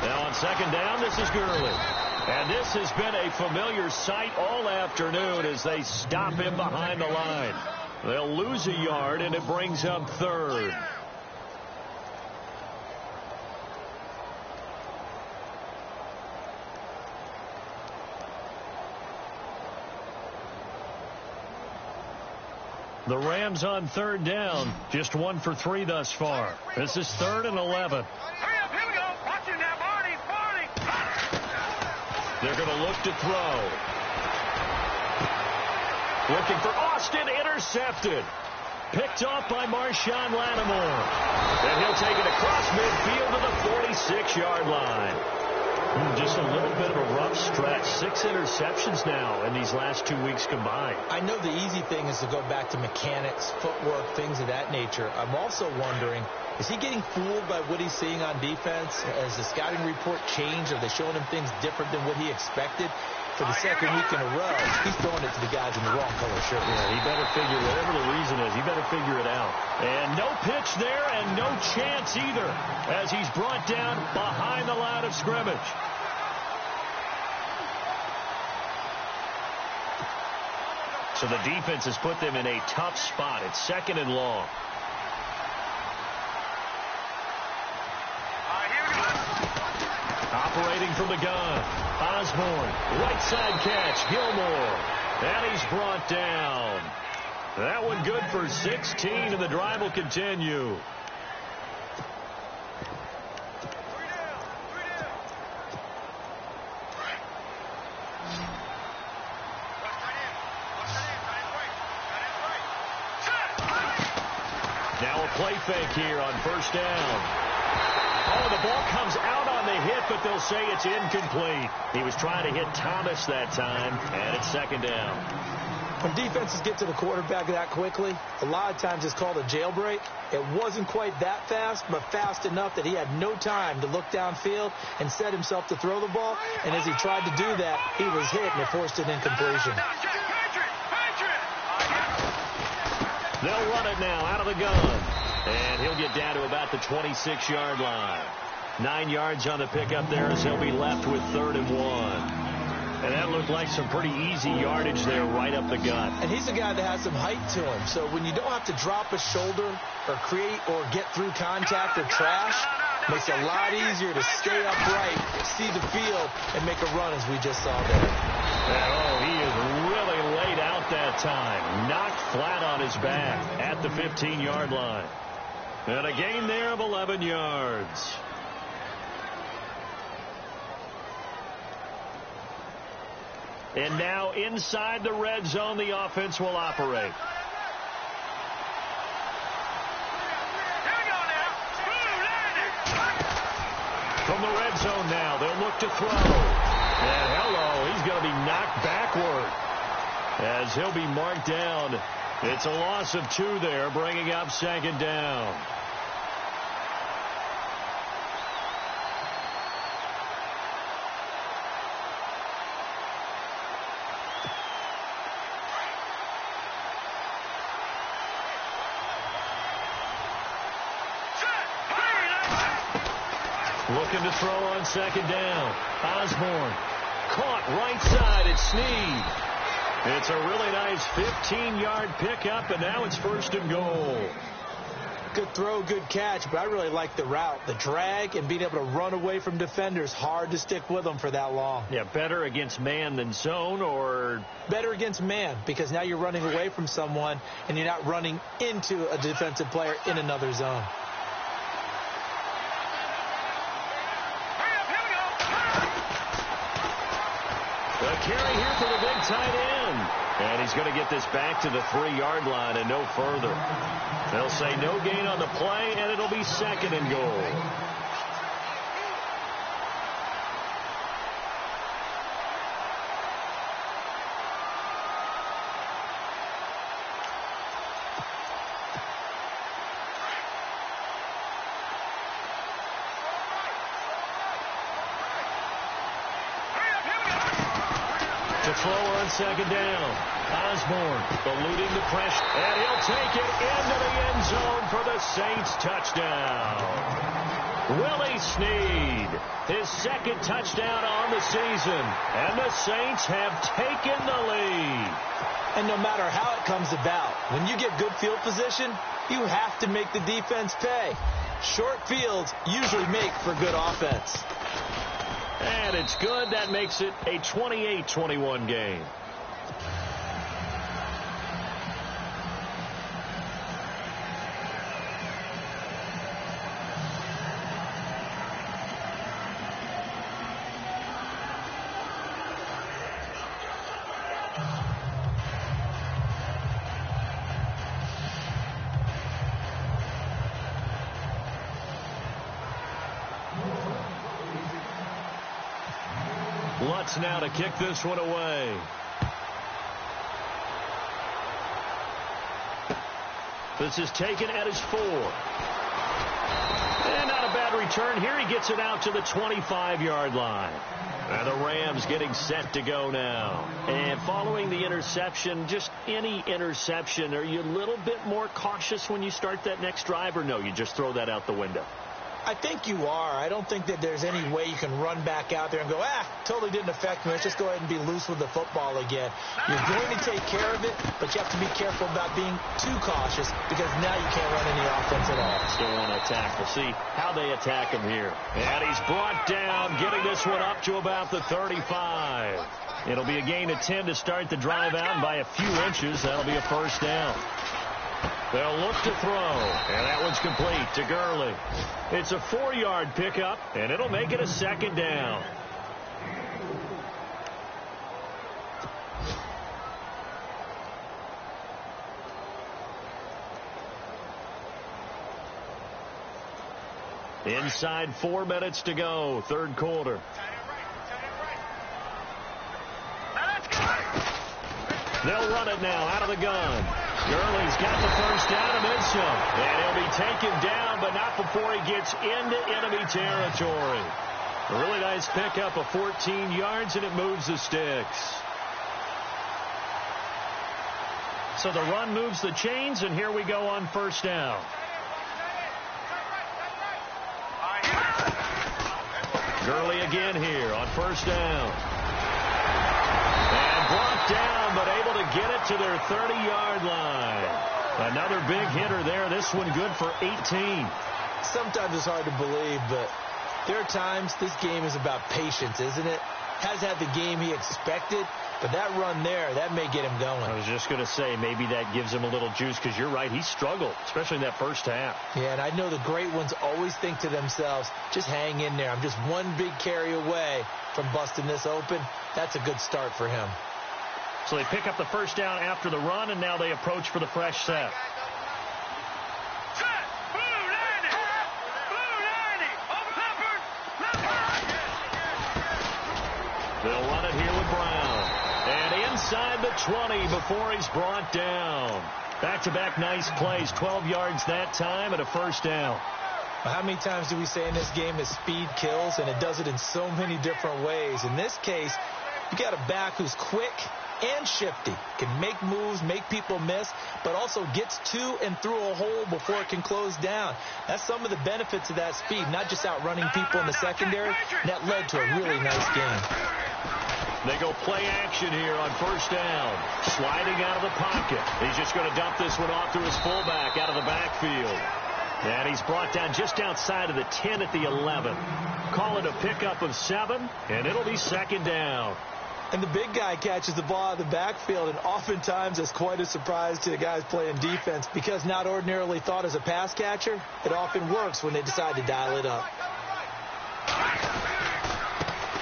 Now on 2nd down, this is Gurley. And this has been a familiar sight all afternoon as they stop him behind the line. They'll lose a yard, and it brings up 3rd. The Rams on 3rd down, just 1 for 3 thus far. This is 3rd and 11. Hurry up, here we go. Watch it now, They're going to look to throw. Looking for Austin, intercepted. Picked off by Marshawn Lattimore. And he'll take it across midfield to the 46-yard line. Just a little bit of a rough stretch. 6 interceptions now in these last 2 weeks combined. I know the easy thing is to go back to mechanics, footwork, things of that nature. I'm also wondering, is he getting fooled by what he's seeing on defense? Has the scouting report changed? Are they showing him things different than what he expected? For the second week in a row, he's throwing it to the guys in the wrong color shirt. Yeah, he better figure, whatever the reason is, he better figure it out. And no pitch there and no chance either as he's brought down behind the line of scrimmage. So the defense has put them in a tough spot. It's 2nd and long. Operating from the gun, Osborne, right side catch, Gilmore, and he's brought down. That one good for 16, and the drive will continue. Now a play fake here on 1st down. Oh, the ball comes out on the hit, but they'll say it's incomplete. He was trying to hit Thomas that time, and it's 2nd down. When defenses get to the quarterback that quickly, a lot of times it's called a jailbreak. It wasn't quite that fast, but fast enough that he had no time to look downfield and set himself to throw the ball. And as he tried to do that, he was hit, and it forced an incompletion. They'll run it now out of the gun. And he'll get down to about the 26-yard line. 9 yards on the pickup there as he'll be left with 3rd and 1. And that looked like some pretty easy yardage there right up the gut. And he's a guy that has some height to him. So when you don't have to drop a shoulder or create or get through contact or trash, it makes it a lot easier to stay upright, see the field, and make a run as we just saw there. And, he is really laid out that time. Knocked flat on his back at the 15-yard line. And a gain there of 11 yards. And now inside the red zone, the offense will operate. From the red zone now, they'll look to throw. And hello, he's going to be knocked backward as he'll be marked down. It's a loss of 2 there, bringing up 2nd down. Looking to throw on 2nd down. Osborne caught right side at Snead. It's a really nice 15-yard pickup, and now it's 1st and goal. Good throw, good catch, but I really like the route. The drag and being able to run away from defenders. Hard to stick with them for that long. Yeah, better against man than zone, or? Better against man, because now you're running away from someone, and you're not running into a defensive player in another zone. A carry here for the big tight end. And he's going to get this back to the 3-yard line and no further. They'll say no gain on the play, and it'll be 2nd and goal. To throw on 2nd down. Osborne eluding the pressure, and he'll take it into the end zone for the Saints touchdown. Willie Snead, his 2nd touchdown on the season, and the Saints have taken the lead. And no matter how it comes about, when you get good field position, you have to make the defense pay. Short fields usually make for good offense. And it's good. That makes it a 28-21 game. Lutz now to kick this one away. This is taken at his 4. And not a bad return here. He gets it out to the 25-yard line. And the Rams getting set to go now. And following the interception, just any interception, are you a little bit more cautious when you start that next drive, or no, you just throw that out the window? I think you are. I don't think that there's any way you can run back out there and go, totally didn't affect me. Let's just go ahead and be loose with the football again. You're going to take care of it, but you have to be careful about being too cautious because now you can't run any offense at all. Still want to attack. We'll see how they attack him here. And he's brought down, getting this one up to about the 35. It'll be a gain of 10 to start the drive out, and by a few inches, that'll be a first down. They'll look to throw, and that one's complete to Gurley. It's a 4-yard pickup, and it'll make it a second down. Inside 4 minutes to go, third quarter. They'll run it now out of the gun. Gurley's got the first down and then some. And he'll be taken down, but not before he gets into enemy territory. A really nice pickup of 14 yards, and it moves the sticks. So the run moves the chains, and here we go on first down. Gurley again here on first down. And brought down, but able to get it to their 30-yard line. Another big hitter there. This one good for 18. Sometimes it's hard to believe, but there are times this game is about patience, isn't it? Has had the game he expected, but that run there, that may get him going. I was just going to say, maybe that gives him a little juice, because you're right, he struggled, especially in that first half. Yeah, and I know the great ones always think to themselves, just hang in there. I'm just one big carry away from busting this open. That's a good start for him. So they pick up the first down after the run, and now they approach for the fresh set. They'll run it here with Brown. And inside the 20 before he's brought down. Back-to-back nice plays. 12 yards that time and a first down. Well, how many times do we say in this game that speed kills, and it does it in so many different ways? In this case, you got a back who's quick and shifty, can make moves, make people miss, but also gets to and through a hole before it can close down. That's some of the benefits of that speed, not just outrunning people in the secondary. And that led to a really nice game. They go play action here on first down. Sliding out of the pocket. He's just going to dump this one off to his fullback out of the backfield. And he's brought down just outside of the 10 at the 11. Call it a pickup of 7, and it'll be second down. And the big guy catches the ball out of the backfield, and oftentimes it's quite a surprise to the guys playing defense because not ordinarily thought as a pass catcher, it often works when they decide to dial it up.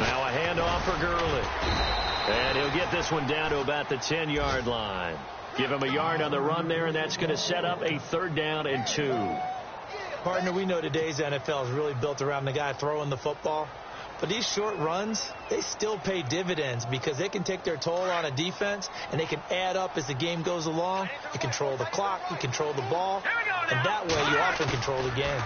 Now a handoff for Gurley. And he'll get this one down to about the 10-yard line. Give him a yard on the run there, and that's going to set up a third down and 2. Partner, we know today's NFL is really built around the guy throwing the football. But these short runs, they still pay dividends because they can take their toll on a defense, and they can add up as the game goes along. You control the clock, you control the ball, and that way you often control the game.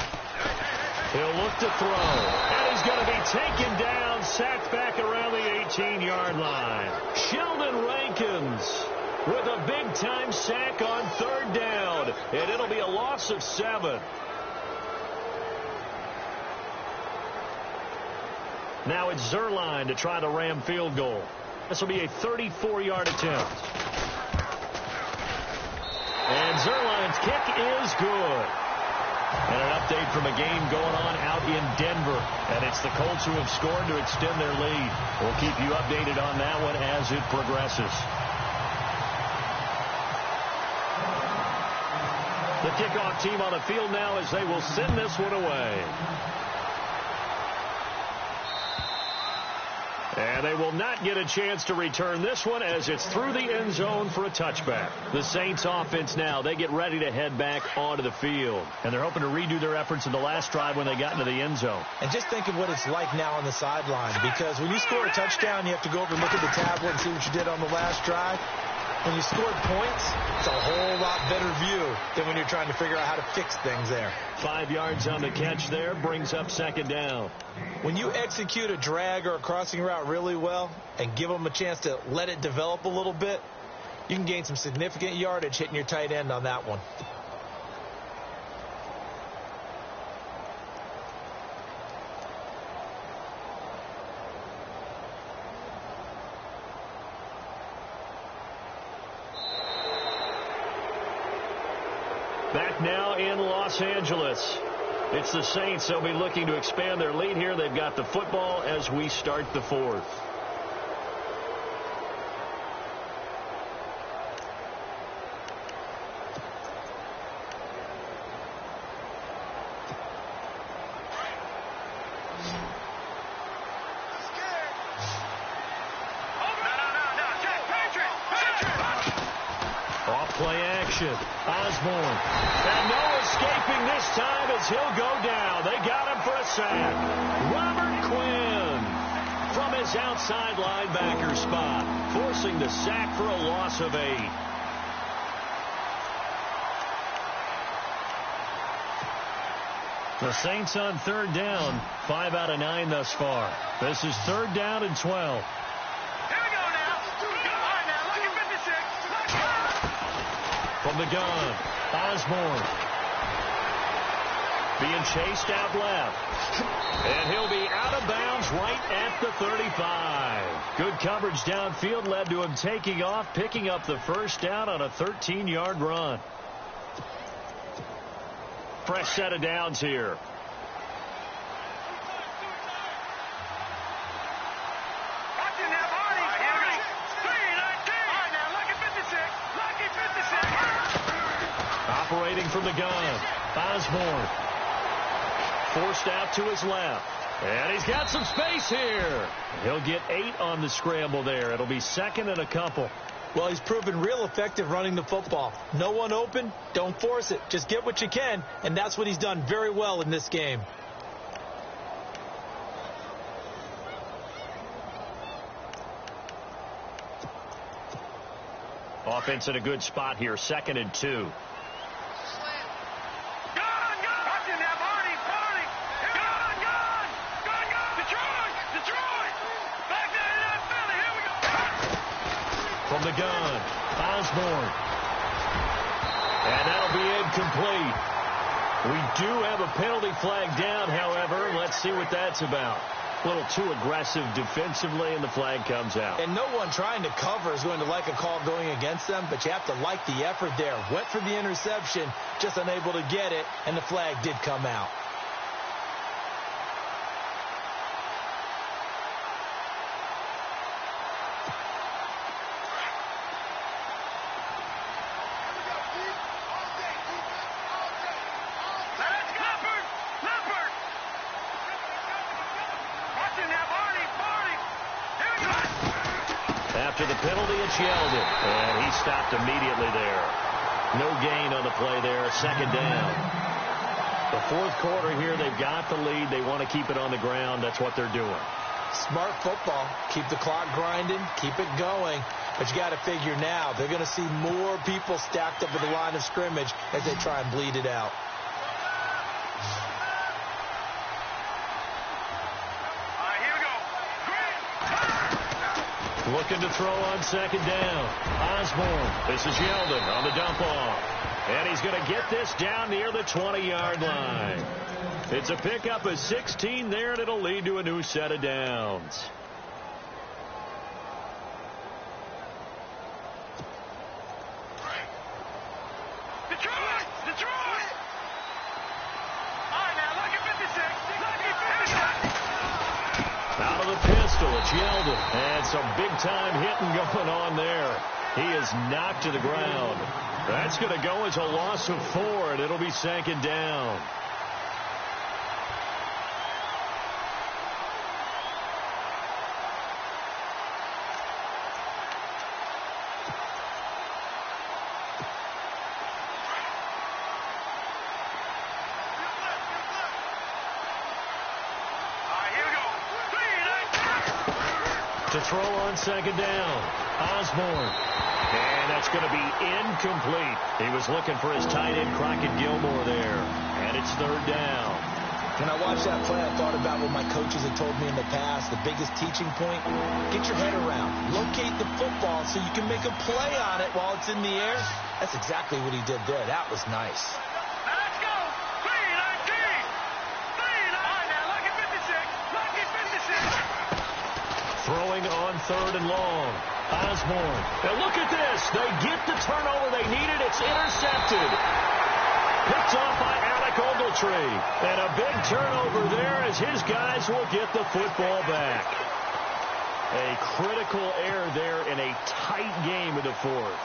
He'll look to throw, and he's going to be taken down, sacked back around the 18-yard line. Sheldon Rankins with a big-time sack on third down, and it'll be a loss of 7. Now it's Zerline to try the Ram field goal. This will be a 34-yard attempt. And Zerline's kick is good. And an update from a game going on out in Denver. And it's the Colts who have scored to extend their lead. We'll keep you updated on that one as it progresses. The kickoff team on the field now as they will send this one away. And they will not get a chance to return this one as it's through the end zone for a touchback. The Saints offense now, they get ready to head back onto the field. And they're hoping to redo their efforts in the last drive when they got into the end zone. And just think of what it's like now on the sideline, because when you score a touchdown, you have to go over and look at the tablet and see what you did on the last drive. When you scored points, it's a whole lot better view than when you're trying to figure out how to fix things there. 5 yards on the catch there, brings up second down. When you execute a drag or a crossing route really well and give them a chance to let it develop a little bit, you can gain some significant yardage hitting your tight end on that one. Back now in Los Angeles. It's the Saints. They'll be looking to expand their lead here. They've got the football as we start the fourth. Play action. Osborne. And no escaping this time as he'll go down. They got him for a sack. Robert Quinn from his outside linebacker spot, forcing the sack for a loss of 8. The Saints on third down, 5 out of 9 thus far. This is third down and 12. From the gun, Osborne being chased out left. And he'll be out of bounds right at the 35. Good coverage downfield led to him taking off, picking up the first down on a 13-yard run. Fresh set of downs here. Operating from the gun, Osborne forced out to his left, and he's got some space here. He'll get 8 on the scramble there. It'll be second and a couple. Well, he's proven real effective running the football. No one open, don't force it. Just get what you can, and that's what he's done very well in this game. Offense in a good spot here, second and 2. From the gun, Osborne. And that'll be incomplete. We do have a penalty flag down, however. Let's see what that's about. A little too aggressive defensively, and the flag comes out. And no one trying to cover is going to like a call going against them, but you have to like the effort there. Went for the interception, just unable to get it, and the flag did come out. After the penalty, it's Yeldon, and he stopped immediately there. No gain on the play there, second down. The fourth quarter here, they've got the lead. They want to keep it on the ground. That's what they're doing. Smart football. Keep the clock grinding, keep it going. But you got to figure now, they're going to see more people stacked up at the line of scrimmage as they try and bleed it out. Looking to throw on second down. Osborne. This is Yeldon on the dump off. And he's going to get this down near the 20-yard line. It's a pickup of 16 there, and it'll lead to a new set of downs. Out of the pistol, it's Yeldon. And some big-time hitting going on there. He is knocked to the ground. That's going to go as a loss of 4, and it'll be second down. To throw on second down. Osborne. And that's going to be incomplete. He was looking for his tight end, Crockett Gilmore, there. And it's third down. When I watched that play, I thought about what my coaches had told me in the past. The biggest teaching point, get your head around. Locate the football so you can make a play on it while it's in the air. That's exactly what he did there. That was nice. Let's go. 3-19. 3-19. Now, lucky 56. Lucky 56. Throwing on third and long. Osborne. Now look at this. They get the turnover they needed. It's intercepted. Picked off by Alec Ogletree. And a big turnover there as his guys will get the football back. A critical error there in a tight game of the fourth.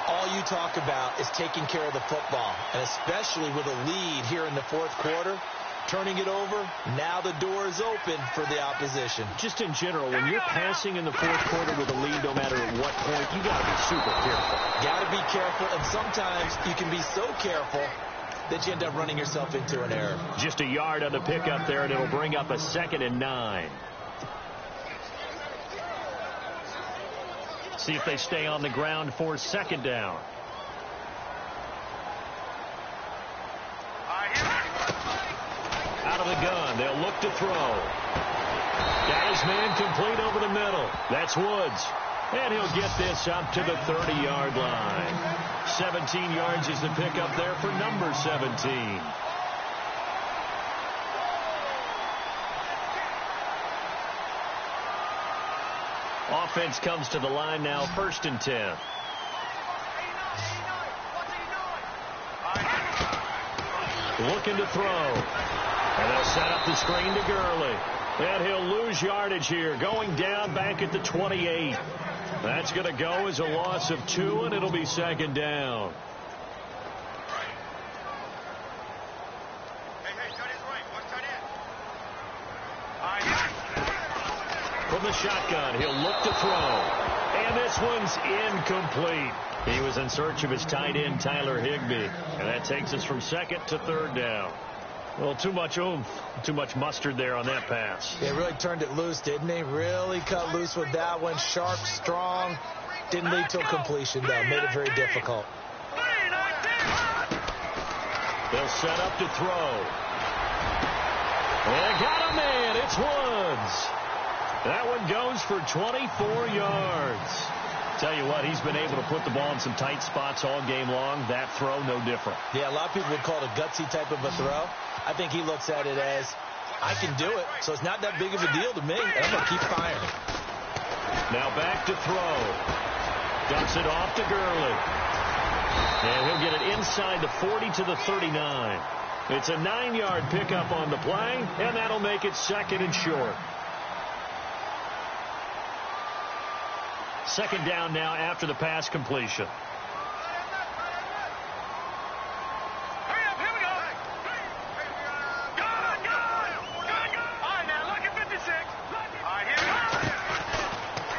All you talk about is taking care of the football, and especially with a lead here in the fourth quarter. Turning it over, now the door is open for the opposition. Just in general, when you're passing in the fourth quarter with a lead, no matter at what point, you got to be super careful. Got to be careful, and sometimes you can be so careful that you end up running yourself into an error. Just a yard on the pickup there, and it'll bring up a 2nd and 9. See if they stay on the ground for second down. Out of the gun. They'll look to throw. Got his man complete over the middle. That's Woods. And he'll get this up to the 30-yard line. 17 yards is the pickup there for number 17. Offense comes to the line now, 1st and 10. Looking to throw. And they'll set up the screen to Gurley. And he'll lose yardage here. Going down back at the 28. That's going to go as a loss of 2, and it'll be 2nd down. From the shotgun, he'll look to throw. And this one's incomplete. He was in search of his tight end, Tyler Higbee. And that takes us from 2nd to 3rd down. Well, too much oomph, too much mustard there on that pass. They really turned it loose, didn't they? Really cut loose with that one. Sharp, strong. Didn't lead to a completion, though. Made it very difficult. They'll set up to throw. And got a man. It's Woods. That one goes for 24 yards. Tell you what, he's been able to put the ball in some tight spots all game long. That throw, no different. Yeah, a lot of people would call it a gutsy type of a throw. I think he looks at it as, I can do it, so it's not that big of a deal to me, and I'm going to keep firing. Now back to throw. Dumps it off to Gurley. And he'll get it inside the 40 to the 39. It's a 9-yard pickup on the play, and that'll make it 2nd and short. 2nd down now after the pass completion.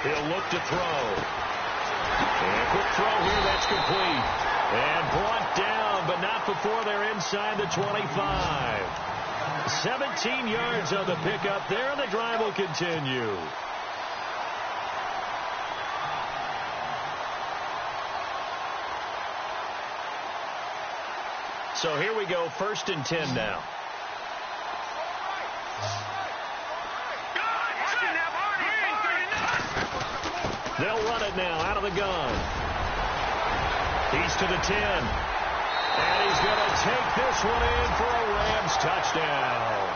He'll look to throw. And a quick throw here, that's complete. And brought down, but not before they're inside the 25. 17 yards on the pickup there, and the drive will continue. So here we go, 1st and 10 now. They'll run it now out of the gun. He's to the 10. And he's going to take this one in for a Rams touchdown.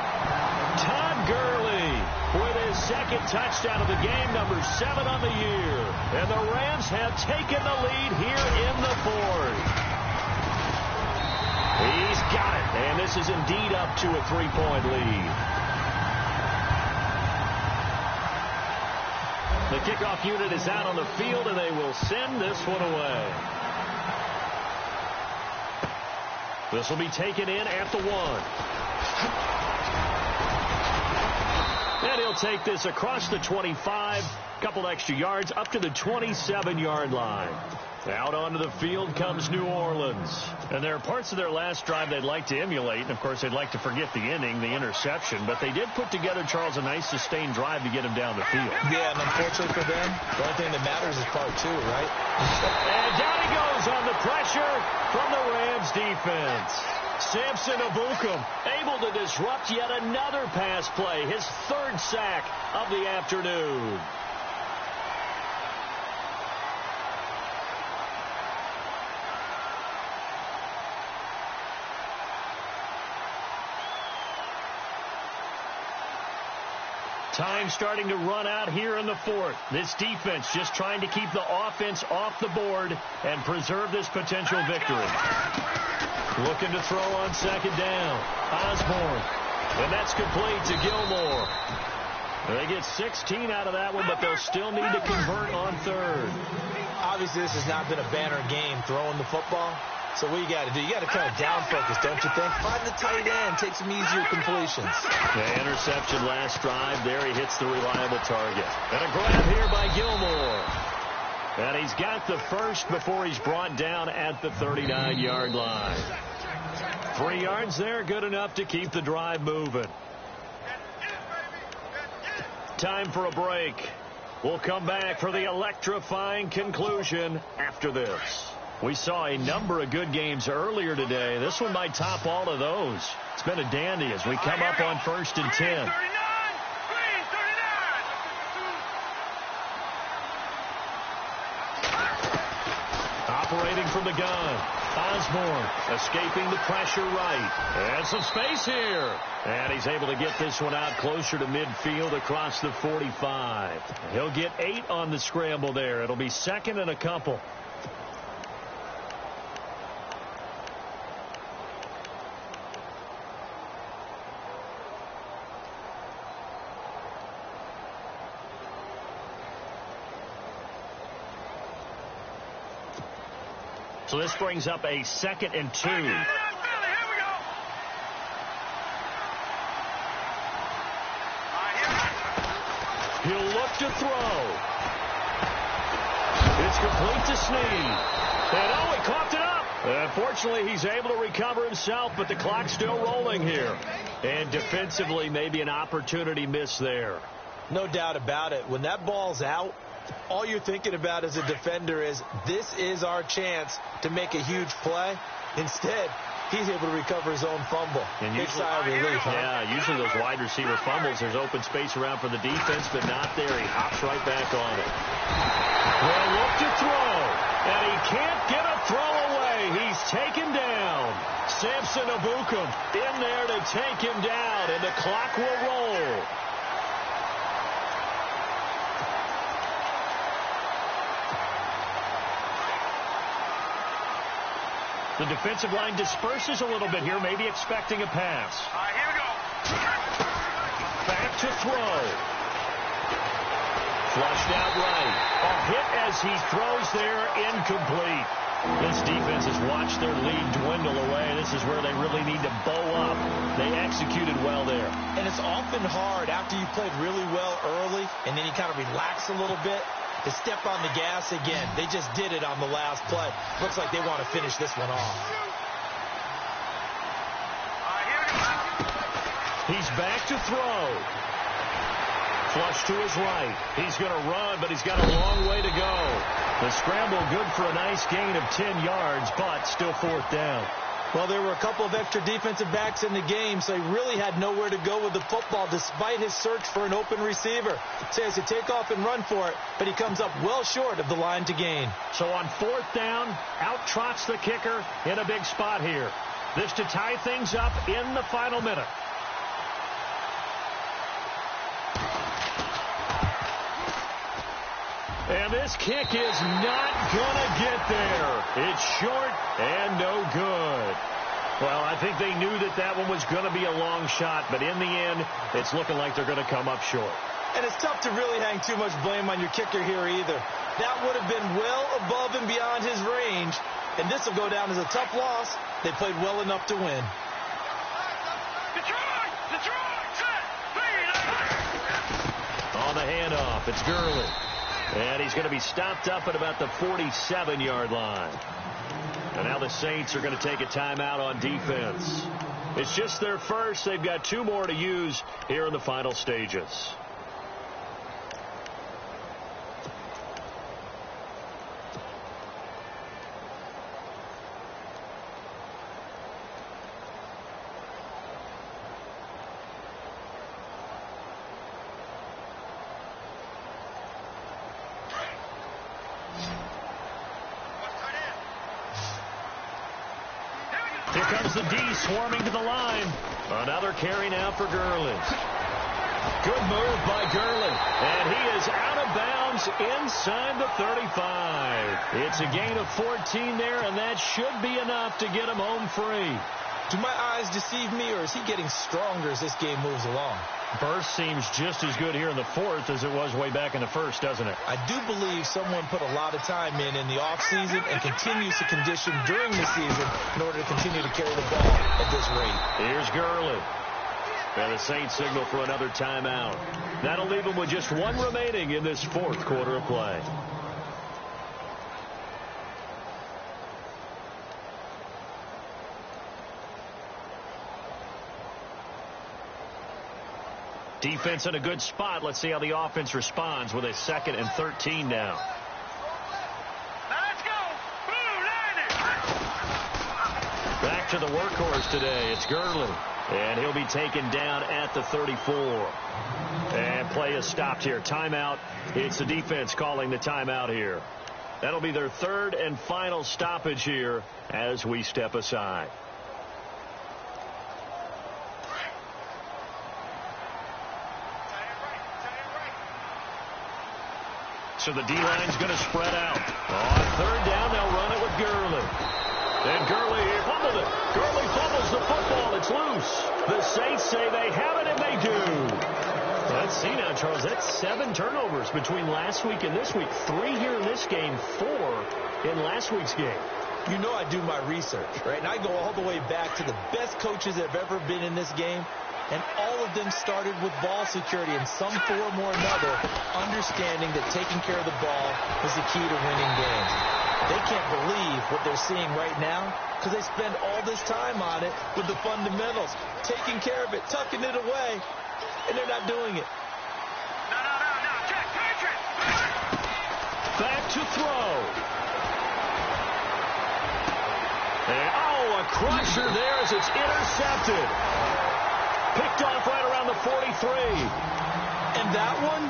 Todd Gurley with his 2nd touchdown of the game, number 7 on the year. And the Rams have taken the lead here in the 4th. He's got it, and this is indeed up to a 3-point lead. The kickoff unit is out on the field, and they will send this one away. This will be taken in at the 1. And he'll take this across the 25, couple extra yards, up to the 27-yard line. Out onto the field comes New Orleans. And there are parts of their last drive they'd like to emulate. And, of course, they'd like to forget the inning, the interception. But they did put together, Charles, a nice sustained drive to get him down the field. Yeah, and unfortunately for them, the only thing that matters is part 2, right? And down he goes on the pressure from the Rams defense. Samson Ebukam able to disrupt yet another pass play. His 3rd sack of the afternoon. Time starting to run out here in the 4th. This defense just trying to keep the offense off the board and preserve this potential victory. Looking to throw on 2nd down. Osborne. And that's complete to Gilmore. They get 16 out of that one, but they'll still need to convert on 3rd. Obviously, this has not been a banner game throwing the football. So what you got to do, you got to kind of down focus, don't you think? Find the tight end, take some easier completions. The interception last drive. There he hits the reliable target. And a grab here by Gilmore. And he's got the first before he's brought down at the 39-yard line. 3 yards there, good enough to keep the drive moving. Time for a break. We'll come back for the electrifying conclusion after this. We saw a number of good games earlier today. This one might top all of those. It's been a dandy as we come up on 1st and 10. Operating from the gun. Osborne escaping the pressure right. And some space here. And he's able to get this one out closer to midfield across the 45. He'll get 8 on the scramble there. It'll be 2nd and a couple. So this brings up a 2nd and 2. He'll look to throw. It's complete to Snead. And oh, he coughed it up. Unfortunately, he's able to recover himself, but the clock's still rolling here. And defensively, maybe an opportunity miss there. No doubt about it. When that ball's out, all you're thinking about as a defender is, this is our chance to make a huge play. Instead, he's able to recover his own fumble. And big sigh of relief, huh? Yeah, usually those wide receiver fumbles, there's open space around for the defense, but not there. He hops right back on it. Well, look to throw, and he can't get a throw away. He's taken down. Samson Ebukam in there to take him down, and the clock will roll. The defensive line disperses a little bit here, maybe expecting a pass. All right, here we go. Back to throw. Flushed out right. A hit as he throws there, incomplete. This defense has watched their lead dwindle away. This is where they really need to bow up. They executed well there. And it's often hard after you played really well early and then you kind of relax a little bit to step on the gas again. They just did it on the last play. Looks like they want to finish this one off. He's back to throw. Flush to his right. He's going to run, but he's got a long way to go. The scramble good for a nice gain of 10 yards, but still 4th down. Well, there were a couple of extra defensive backs in the game, so he really had nowhere to go with the football despite his search for an open receiver. So he has to take off and run for it, but he comes up well short of the line to gain. So on 4th down, out trots the kicker in a big spot here. This to tie things up in the final minute. And this kick is not going to get there. It's short and no good. Well, I think they knew that that one was going to be a long shot, but in the end, it's looking like they're going to come up short. And it's tough to really hang too much blame on your kicker here either. That would have been well above and beyond his range, and this will go down as a tough loss. They played well enough to win. On the handoff, it's Gurley. And he's going to be stopped up at about the 47-yard line. And now the Saints are going to take a timeout on defense. It's just their first. They've got 2 more to use here in the final stages. Here comes the D swarming to the line. Another carry now for Gurley. Good move by Gurley. And he is out of bounds inside the 35. It's a gain of 14 there, and that should be enough to get him home free. Do my eyes deceive me, or is he getting stronger as this game moves along? Burst seems just as good here in the 4th as it was way back in the 1st, doesn't it? I do believe someone put a lot of time in the offseason and continues to condition during the season in order to continue to carry the ball at this rate. Here's Gurley. And the Saints signal for another timeout. That'll leave them with just 1 remaining in this 4th quarter of play. Defense in a good spot. Let's see how the offense responds with a 2nd and 13 now. Let's go. Back to the workhorse today. It's Gurley. And he'll be taken down at the 34. And play is stopped here. Timeout. It's the defense calling the timeout here. That'll be their 3rd and final stoppage here as we step aside. So the D-line's going to spread out. On 3rd down, they'll run it with Gurley. And Gurley fumbled it. Gurley fumbles the football. It's loose. The Saints say they have it, and they do. Let's see now, Charles. That's 7 turnovers between last week and this week. 3 here in this game, 4 in last week's game. You know I do my research, right? And I go all the way back to the best coaches that have ever been in this game. And all of them started with ball security in some form or another, understanding that taking care of the ball is the key to winning games. They can't believe what they're seeing right now because they spend all this time on it with the fundamentals, taking care of it, tucking it away, and they're not doing it. No. Check. Back to throw. And, a crusher there as it's intercepted. Picked off right around the 43. And that one,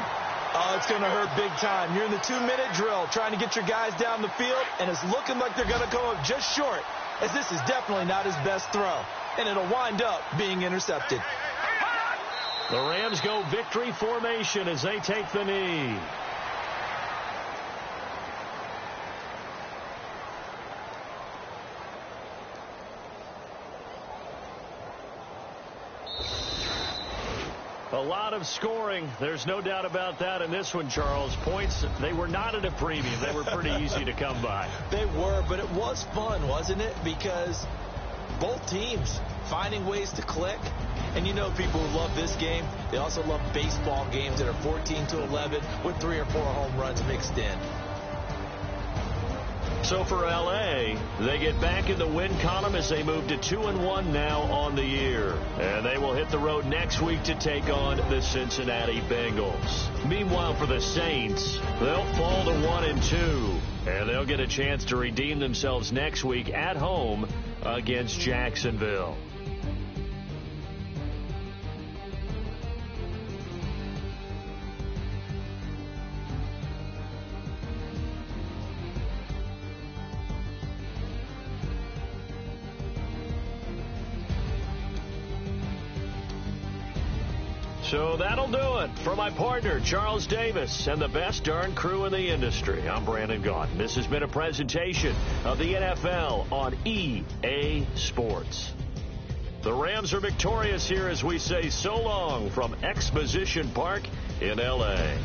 it's going to hurt big time. You're in the 2-minute drill trying to get your guys down the field, and it's looking like they're going to come up just short, as this is definitely not his best throw. And it'll wind up being intercepted. The Rams go victory formation as they take the knee. A lot of scoring. There's no doubt about that in this one, Charles. Points, they were not at a premium. They were pretty easy to come by. They were, but it was fun, wasn't it? Because both teams finding ways to click. And you know people who love this game, they also love baseball games that are 14-11 with 3 or 4 home runs mixed in. So for L.A., they get back in the win column as they move to 2-1 now on the year. And they will hit the road next week to take on the Cincinnati Bengals. Meanwhile, for the Saints, they'll fall to 1-2. And they'll get a chance to redeem themselves next week at home against Jacksonville. So that'll do it. For my partner, Charles Davis, and the best darn crew in the industry, I'm Brandon Gaudin. This has been a presentation of the NFL on EA Sports. The Rams are victorious here as we say so long from Exposition Park in L.A.